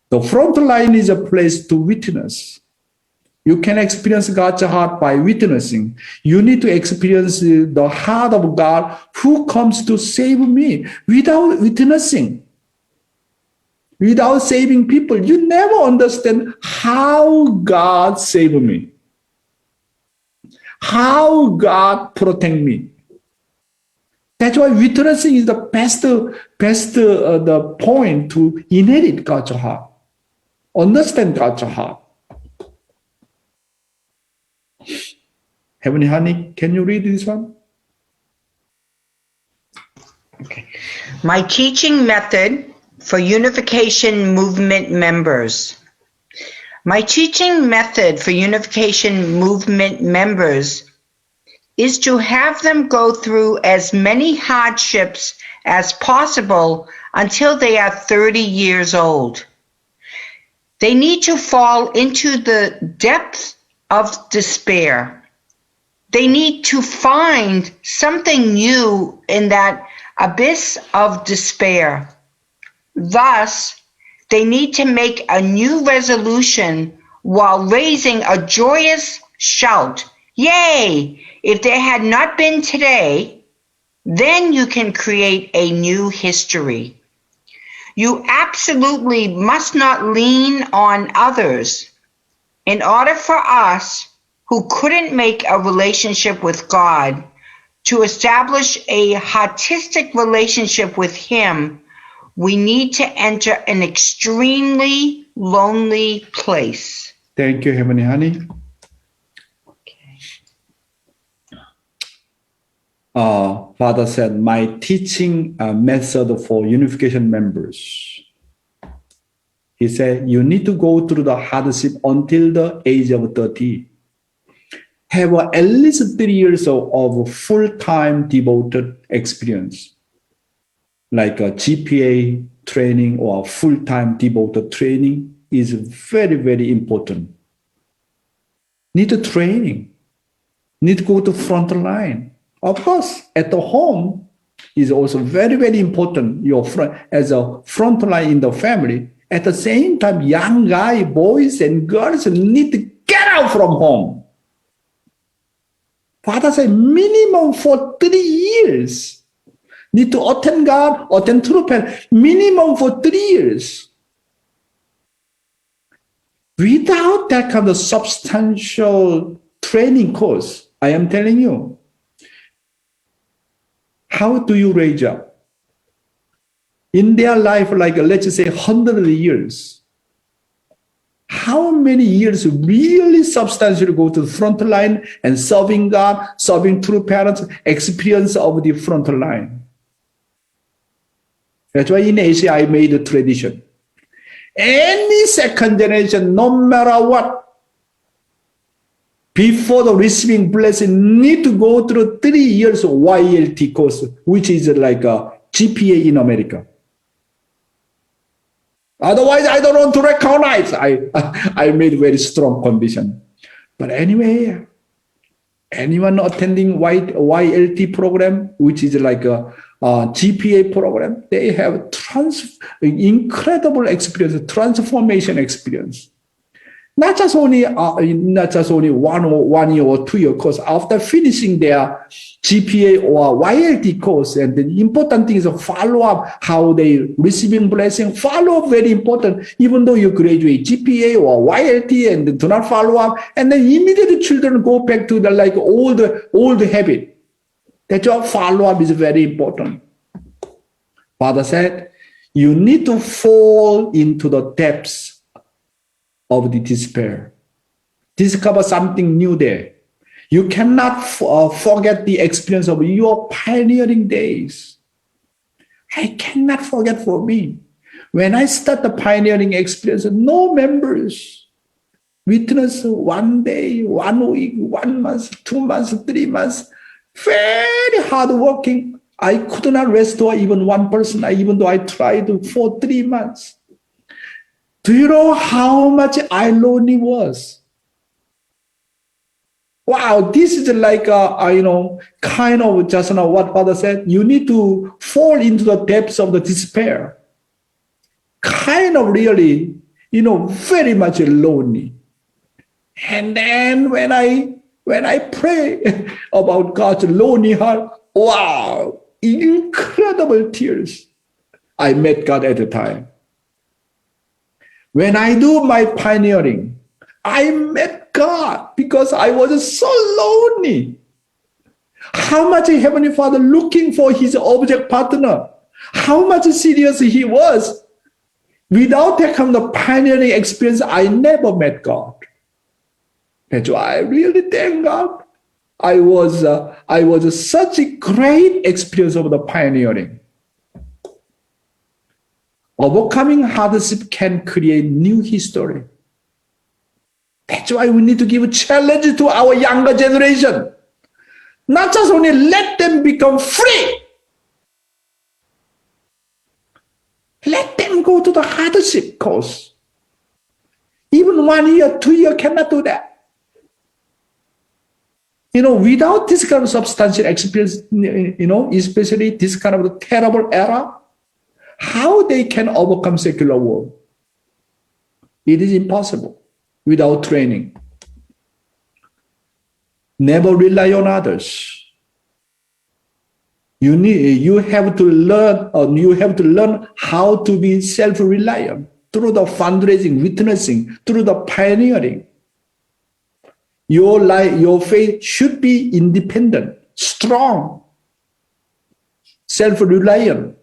The front line is a place to witness. You can experience God's heart by witnessing. You need to experience the heart of God who comes to save me. Without witnessing, without saving people, you never understand how God saved me. How God protect me. That's why witnessing is the best the point to inherit God's heart. Understand God's heart. Heavenly Honey, can you read this one? Okay. My teaching method for Unification Movement members. My teaching method for Unification Movement members is to have them go through as many hardships as possible until they are 30 years old. They need to fall into the depths of despair. They need to find something new in that abyss of despair. Thus, they need to make a new resolution while raising a joyous shout. Yay! If there had not been today, then you can create a new history. You absolutely must not lean on others. In order for us, who couldn't make a relationship with God, to establish a heartistic relationship with Him, we need to enter an extremely lonely place. Thank you, Heavenly Honey. Father said, my teaching method for unification members. He said, you need to go through the hardship until the age of 30. have at least 3 years of full-time devoted experience, like a GPA training or full-time devoted training is very, very important. Need a training, need to go to front line. Of course, at the home is also very, very important. As a front line in the family. At the same time, young guys, boys and girls need to get out from home. Father said minimum for 3 years. Need to attend God, attend true parents, minimum for 3 years. Without that kind of substantial training course, I am telling you, how do you raise up? In their life, like let's say 100 years, how many years really substantially go to the front line and serving God, serving true parents, experience of the front line? That's why in Asia, I made a tradition. Any second generation, no matter what, before the receiving blessing, need to go through 3 years of YLT course, which is like a GPA in America. Otherwise, I don't want to recognize. I made very strong condition. But anyway, anyone attending YLT program, which is like a GPA program, they have incredible experience, transformation experience. Not just only 1 year or 2 year course. After finishing their GPA or YLT course, and the important thing is to follow up how they receiving blessing. Follow up very important. Even though you graduate GPA or YLT and do not follow up, and then immediately children go back to the like old habit. That's why follow up is very important. Father said, you need to fall into the depths of the despair. Discover something new there. You cannot forget the experience of your pioneering days. I cannot forget for me. When I start the pioneering experience, no members. Witness 1 day, 1 week, 1 month, 2 months, 3 months. Very hard working. I could not restore even one person, even though I tried for 3 months. Do you know how much I lonely was? Wow, this is like kind of just what Father said. You need to fall into the depths of the despair. Kind of really, very much lonely. And then when I pray about God's lonely heart, wow, incredible tears. I met God at the time. When I do my pioneering, I met God because I was so lonely. How much Heavenly Father looking for his object partner. How much serious he was. Without that kind of pioneering experience, I never met God. That's why I really thank God. I was such a great experience of the pioneering. Overcoming hardship can create new history. That's why we need to give a challenge to our younger generation. Not just only let them become free. Let them go to the hardship course. Even 1 year, 2 years cannot do that. Without this kind of substantial experience, especially this kind of terrible era, how they can overcome secular world? It is impossible without training. Never rely on others. You have to learn how to be self-reliant through the fundraising, witnessing, through the pioneering. Your faith should be independent, strong, self-reliant.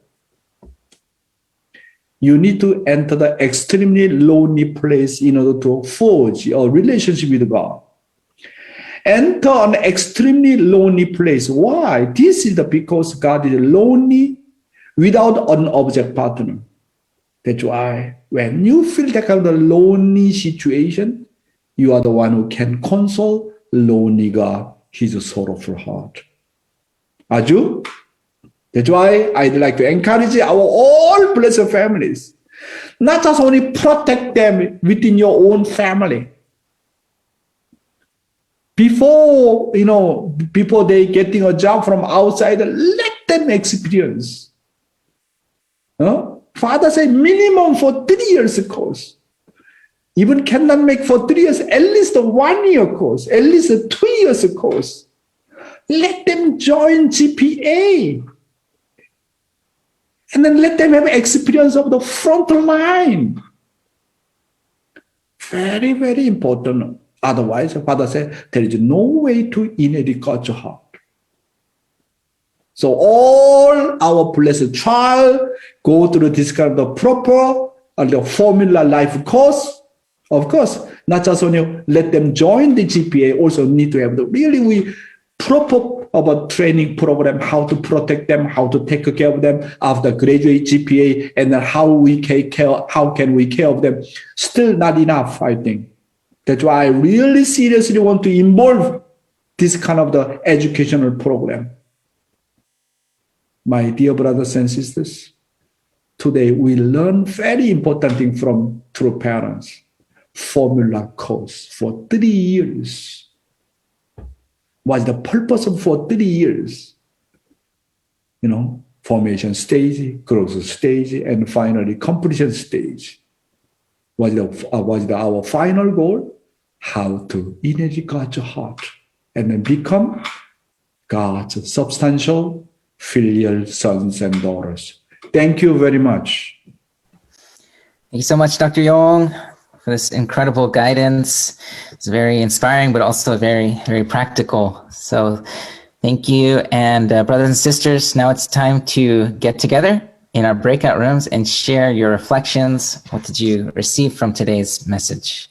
You need to enter the extremely lonely place in order to forge a relationship with God. Enter an extremely lonely place. Why? This is because God is lonely without an object partner. That's why when you feel that kind of lonely situation, you are the one who can console, lonely가 his sorrowful heart. 아주? That's why I'd like to encourage our all blessed families. Not just only protect them within your own family. Before they getting a job from outside, let them experience. Father said minimum for 3 years course. Even cannot make for 3 years, at least a 1 year course, at least a 2 years course. Let them join GPA. And then let them have experience of the front line. Very, very important. Otherwise, Father said, there is no way to inherit God's heart. So all our blessed child go through this kind of proper the formula life course. Of course, not just only let them join the GPA, also need to have the really proper about training program, how to protect them, how to take care of them after graduate GPA, and then how can we care of them. Still not enough, I think. That's why I really seriously want to involve this kind of the educational program. My dear brothers and sisters, today we learn very important thing from true parents. Formula course for 3 years. What's the purpose of for 3 years? Formation stage, growth stage, and finally completion stage. What's our final goal? How to inherit God's heart and then become God's substantial filial sons and daughters. Thank you very much. Thank you so much, Dr. Yong, for this incredible guidance. It's very inspiring, but also very, very practical. So thank you. And brothers and sisters, now it's time to get together in our breakout rooms and share your reflections. What did you receive from today's message?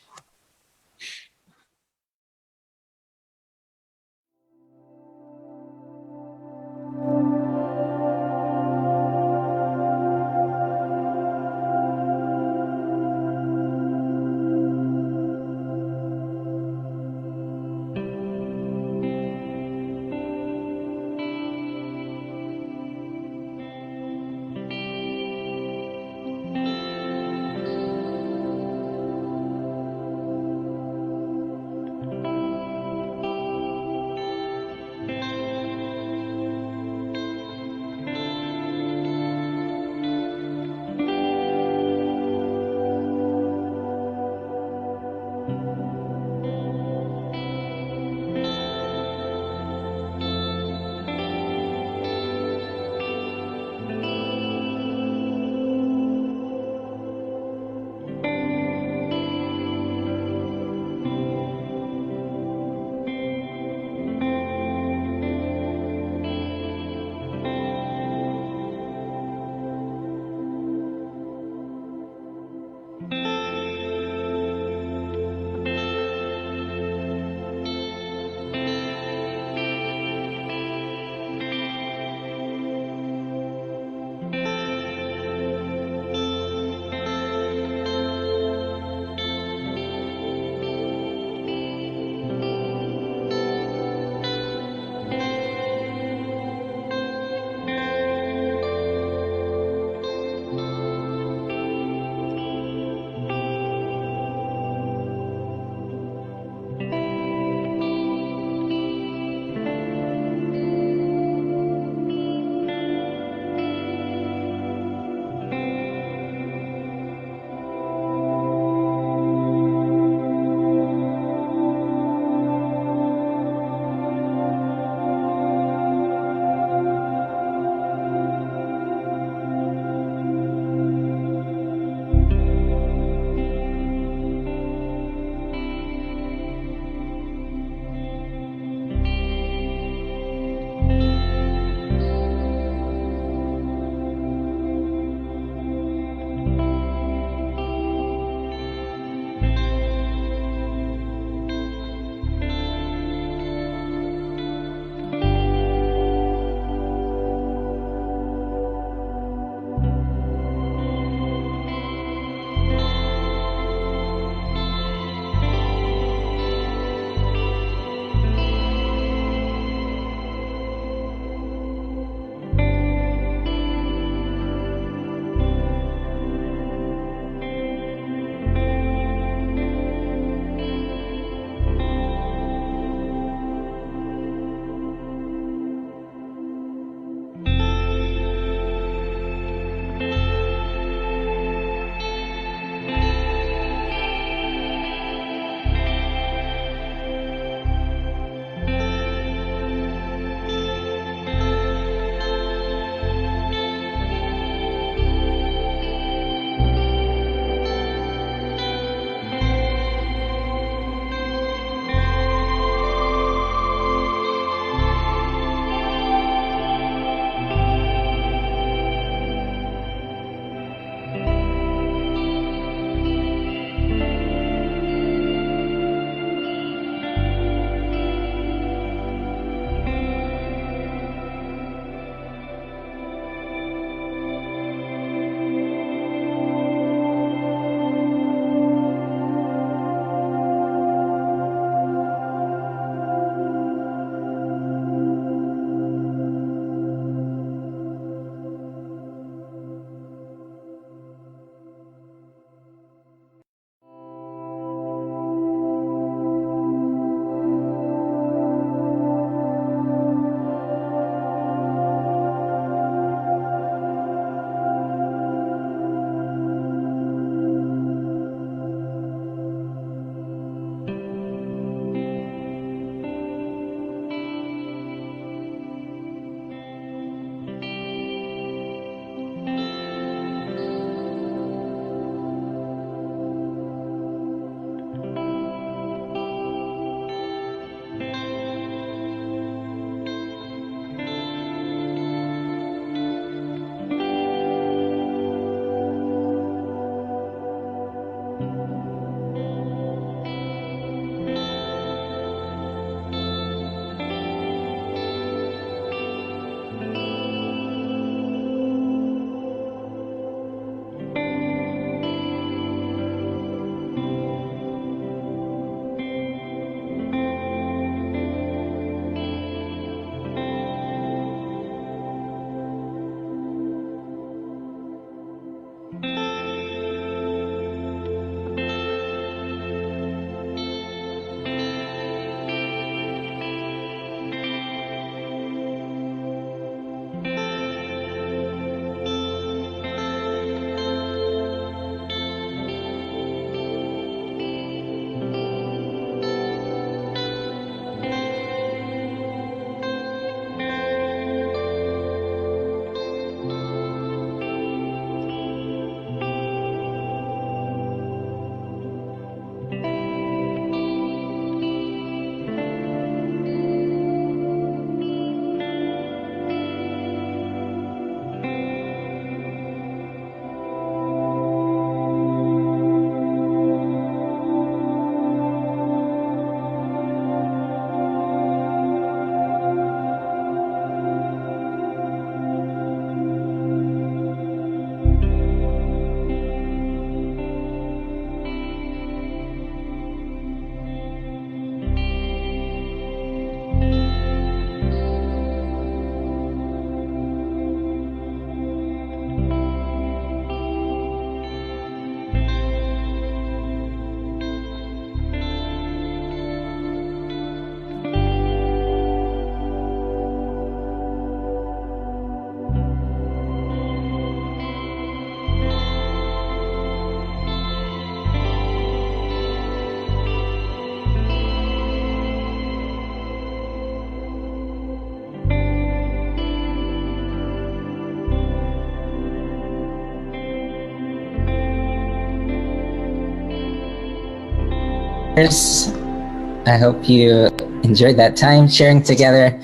I hope you enjoyed that time sharing together.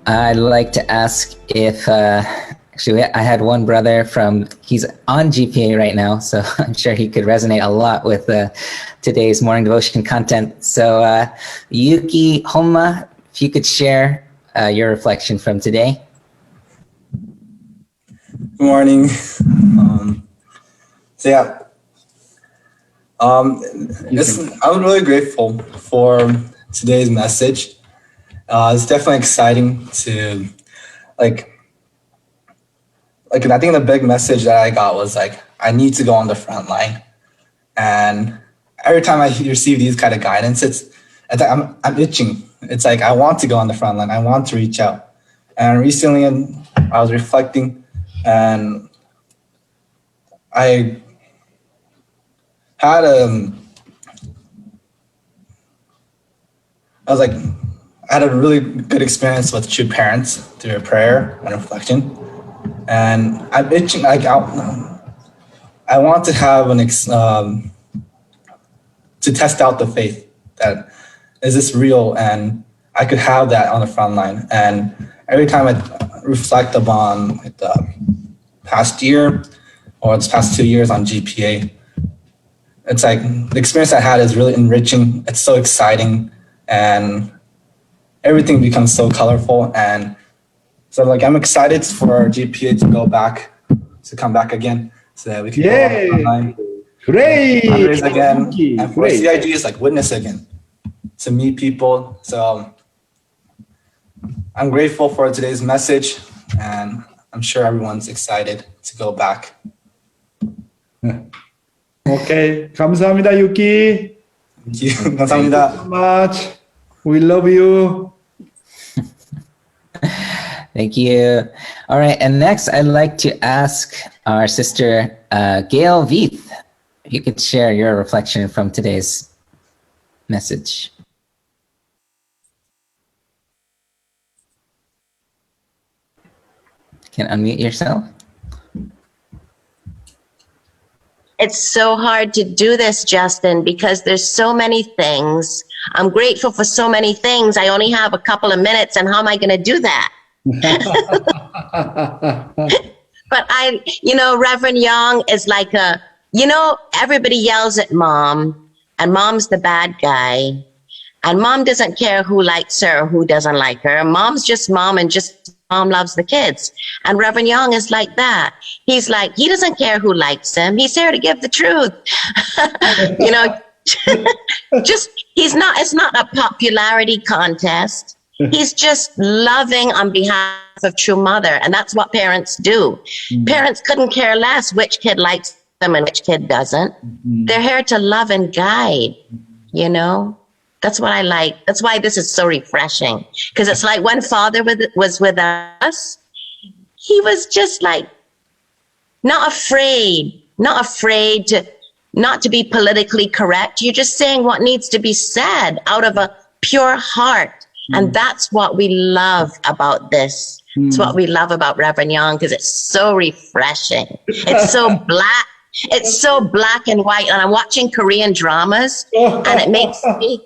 I'd like to ask if, actually, I had one brother he's on GPA right now, so I'm sure he could resonate a lot with today's morning devotion content. So, Yuki Homa, if you could share your reflection from today. Good morning. I'm really grateful for today's message. It's definitely exciting to I think the big message that I got was I need to go on the front line. And every time I receive these kind of guidance, it's like I'm itching. It's like I want to go on the front line. I want to reach out. And recently I was reflecting, and I had I had a really good experience with true parents through prayer and reflection. And I'm itching, I want to have to test out the faith that is this real, and I could have that on the front line. And every time I reflect upon the past year or the past 2 years on GPA, it's like the experience I had is really enriching. It's so exciting, and everything becomes so colorful. And so I'm excited for our GPA to come back again, so that we can go on the front line. Great! Fundraise again, and for CIG is witness again, to meet people. So I'm grateful for today's message, and I'm sure everyone's excited to go back. Okay, 감사합니다, Yuki. Thank you. 감사합니다. Thank you so much. We love you. Thank you. All right, and next I'd like to ask our sister Gail Veith, if you could share your reflection from today's message. You can unmute yourself. It's so hard to do this, Justin, because there's so many things. I'm grateful for so many things. I only have a couple of minutes, and how am I going to do that? But Reverend Young is everybody yells at mom, and mom's the bad guy, and mom doesn't care who likes her or who doesn't like her. Mom's just mom, and just mom loves the kids. And Reverend Young is like that. He's like, he doesn't care who likes him. He's here to give the truth. It's not a popularity contest. He's just loving on behalf of True Mother. And that's what parents do. Mm-hmm. Parents couldn't care less which kid likes them and which kid doesn't. Mm-hmm. They're here to love and guide, That's what I like. That's why this is so refreshing. Because it's like when Father was with us, he was just not afraid not to be politically correct. You're just saying what needs to be said out of a pure heart. And that's what we love about this. It's what we love about Reverend Young, because it's so refreshing. It's so black. It's so black and white. And I'm watching Korean dramas, and it makes me,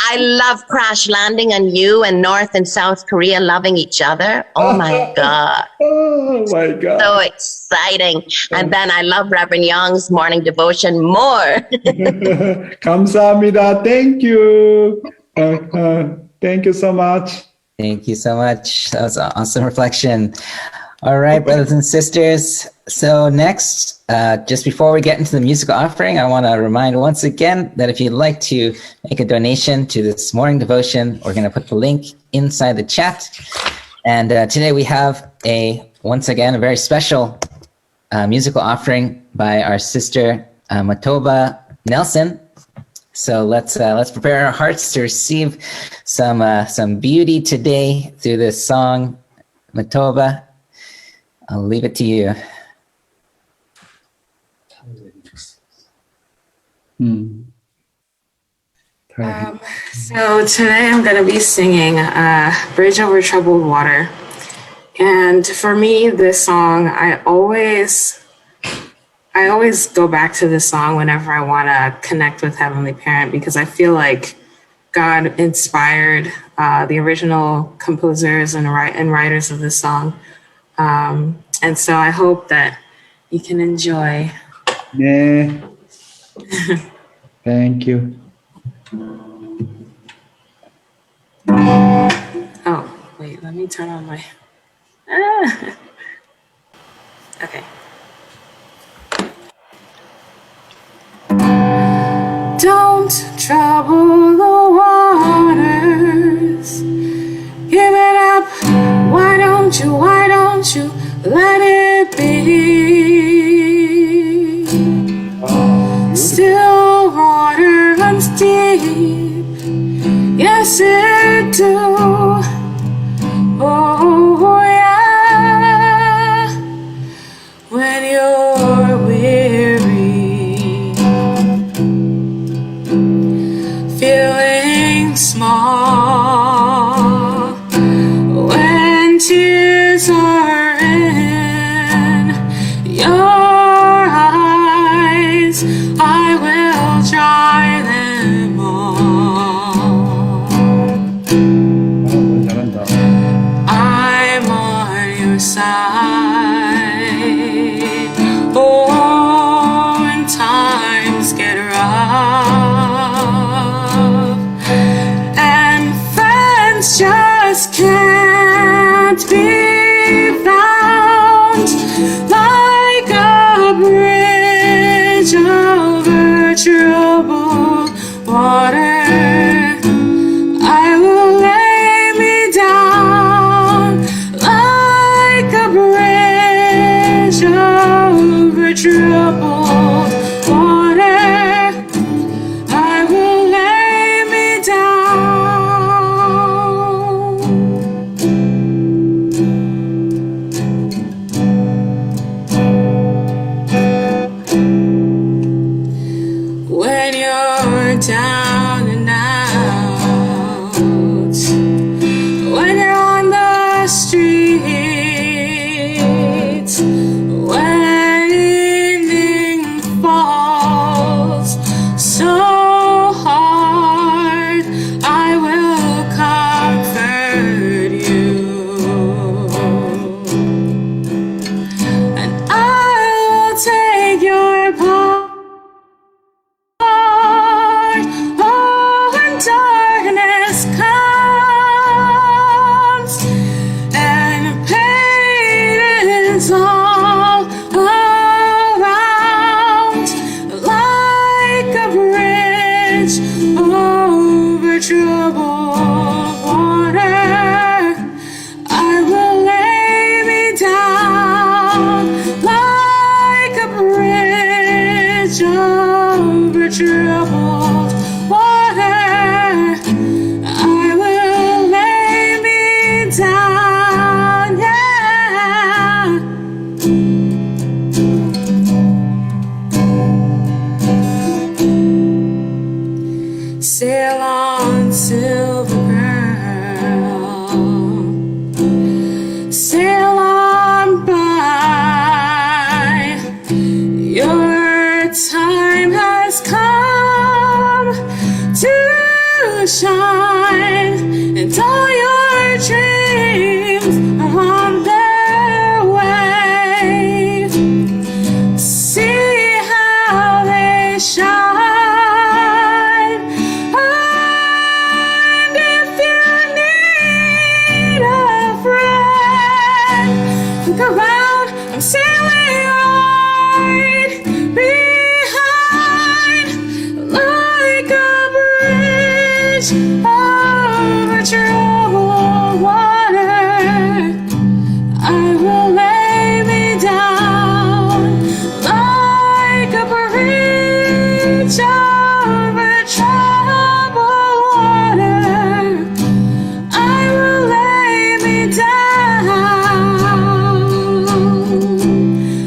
I love Crash Landing on You and North and South Korea loving each other. Oh my God. Oh my God. So exciting. And then I love Reverend Young's morning devotion more. 감사합니다. Thank you. Thank you so much. Thank you so much. That was an awesome reflection. All right, brothers and sisters. So next, just before we get into the musical offering, I want to remind once again that if you'd like to make a donation to this morning devotion, we're going to put the link inside the chat. And today we have once again, a very special musical offering by our sister Matoba Nelson. So let's prepare our hearts to receive some beauty today through this song, Matoba. I'll leave it to you. So today I'm going to be singing Bridge Over Troubled Water. And for me, this song, I always I always go back to this song whenever I want to connect with Heavenly Parent, because I feel like God inspired the original composers and writers of this song. And so I hope that you can enjoy. Yeah. Thank you. Oh, wait, let me turn on my... Okay. Don't trouble the waters. Give it up. Why don't you let it be? Still water runs deep. Yes, it do. Oh, yeah. When you're weary, feeling small, when tears are in your eyes, I will dry them all. I'm on your side. Oh, when times get rough and friends just can't be found, like a bridge over troubled water, I will lay me down like a bridge over troubled water. I will lay me down. When you're down and out, when you're on the streets, when evening falls so hard, I will comfort you, and I will take your part. Oh, when darkness comes and pain is all around, like a bridge over troubled water, I will lay me down like a bridge over troubled water. I will lay me down, yeah. Sail on, silver girl, sail on by. Your time has come to shine, and all your dreams are on their way. See how they shine. And if you need a friend, look around, I'm sailing right behind, like a bridge over troubled water. I will lay me down like a bridge over troubled water. I will lay me down.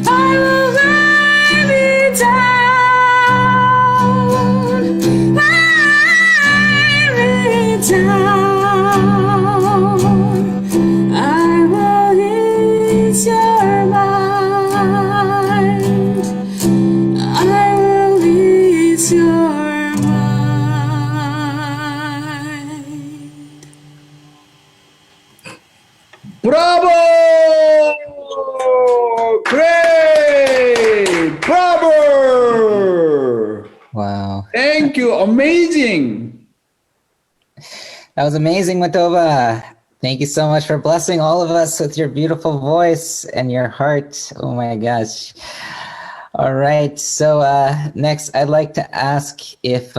I will lay me down. Lay me down. I will hear That was amazing, Matoba. Thank you so much for blessing all of us with your beautiful voice and your heart. Oh my gosh. All right. So next, I'd like to ask if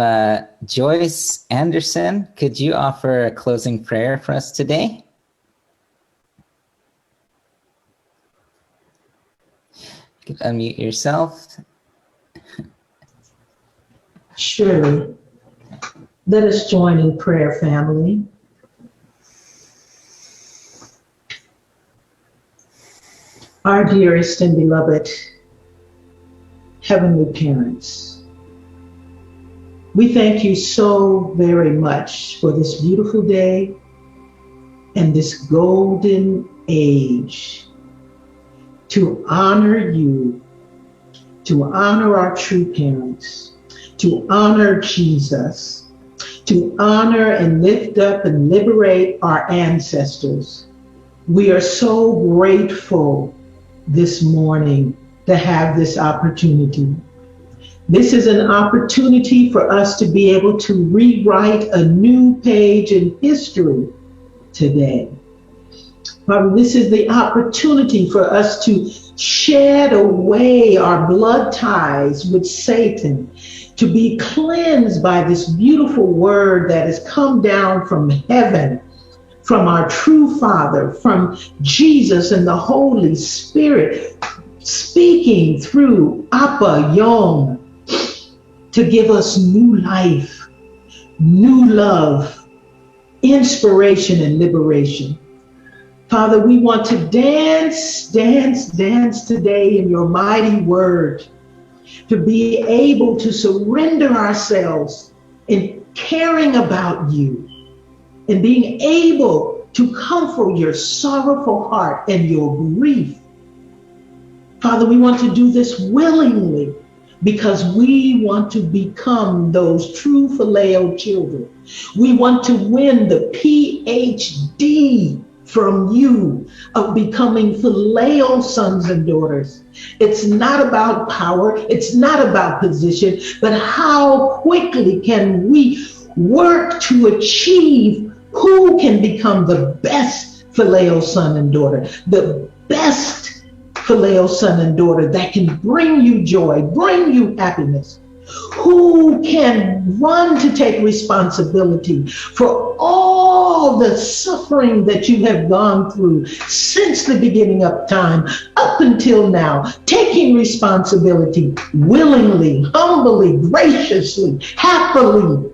Joyce Anderson, could you offer a closing prayer for us today? You can unmute yourself. Surely. Let us join in prayer, family. Our dearest and beloved Heavenly Parents, we thank you so very much for this beautiful day and this golden age to honor you, to honor our true parents, to honor Jesus, to honor and lift up and liberate our ancestors. We are so grateful this morning to have this opportunity. This is an opportunity for us to be able to rewrite a new page in history today. This is the opportunity for us to shed away our blood ties with Satan, to be cleansed by this beautiful word that has come down from heaven, from our true Father, from Jesus and the Holy Spirit, speaking through Appa Yong to give us new life, new love, inspiration, and liberation. Father, we want to dance today in your mighty word, to be able to surrender ourselves in caring about you and being able to comfort your sorrowful heart and your grief. Father, we want to do this willingly because we want to become those true Phileo children. We want to win the PhD from you of becoming Phileo sons and daughters. It's not about power, it's not about position, but how quickly can we work to achieve who can become the best Phileo son and daughter, the best Phileo son and daughter that can bring you joy, bring you happiness, who can run to take responsibility for all the suffering that you have gone through since the beginning of time up until now, taking responsibility willingly, humbly, graciously, happily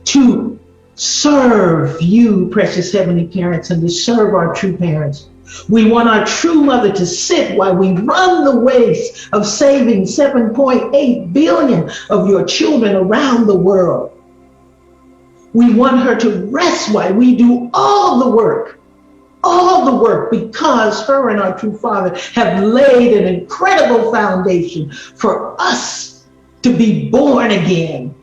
to serve you, precious Heavenly Parents, and to serve our true parents. We want our true mother to sit while we run the race of saving 7.8 billion of your children around the world. We want her to rest while we do all the work, because her and our true Father have laid an incredible foundation for us to be born again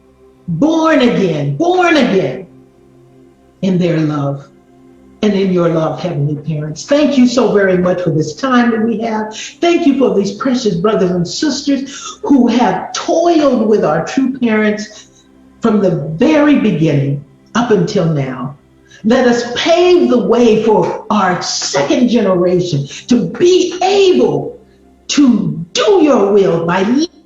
in their love. And in your love, Heavenly Parents. Thank you so very much for this time that we have. Thank you for these precious brothers and sisters who have toiled with our true parents from the very beginning up until now. Let us pave the way for our second generation to be able to do your will by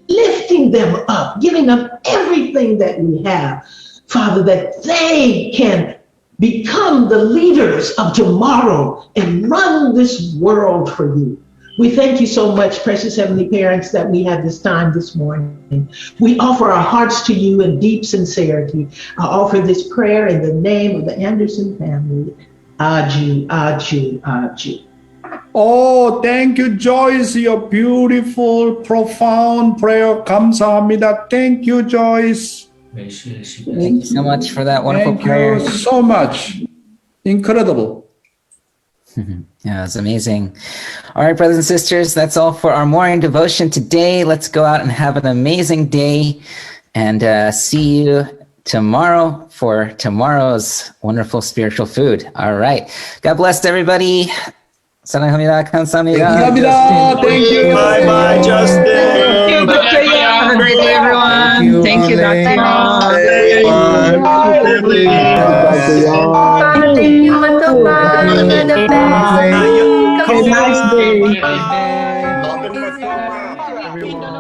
lifting them up, giving them everything that we have, Father, that they can become the leaders of tomorrow and run this world for you. We thank you so much, precious Heavenly Parents, that we have this time this morning. We offer our hearts to you in deep sincerity. I offer this prayer in the name of the Anderson family. Aju, Aju, Aju. Oh, thank you, Joyce. Your beautiful, profound prayer. 감사합니다. Thank you, Joyce. Thank you so much for that wonderful prayer. Thank you so much. Incredible. Yeah, it's amazing. All right, brothers and sisters, that's all for our morning devotion today. Let's go out and have an amazing day and see you tomorrow for tomorrow's wonderful spiritual food. All right. God bless everybody. 사랑합니다. 감사합니다. 감사합니다. Thank you. Bye bye, Justin. Thank you, Dr. Young. Have a great day, everyone. Thank you, Dr. Young. Dr. Young. Thank you, the best. Have a nice day. Everyone.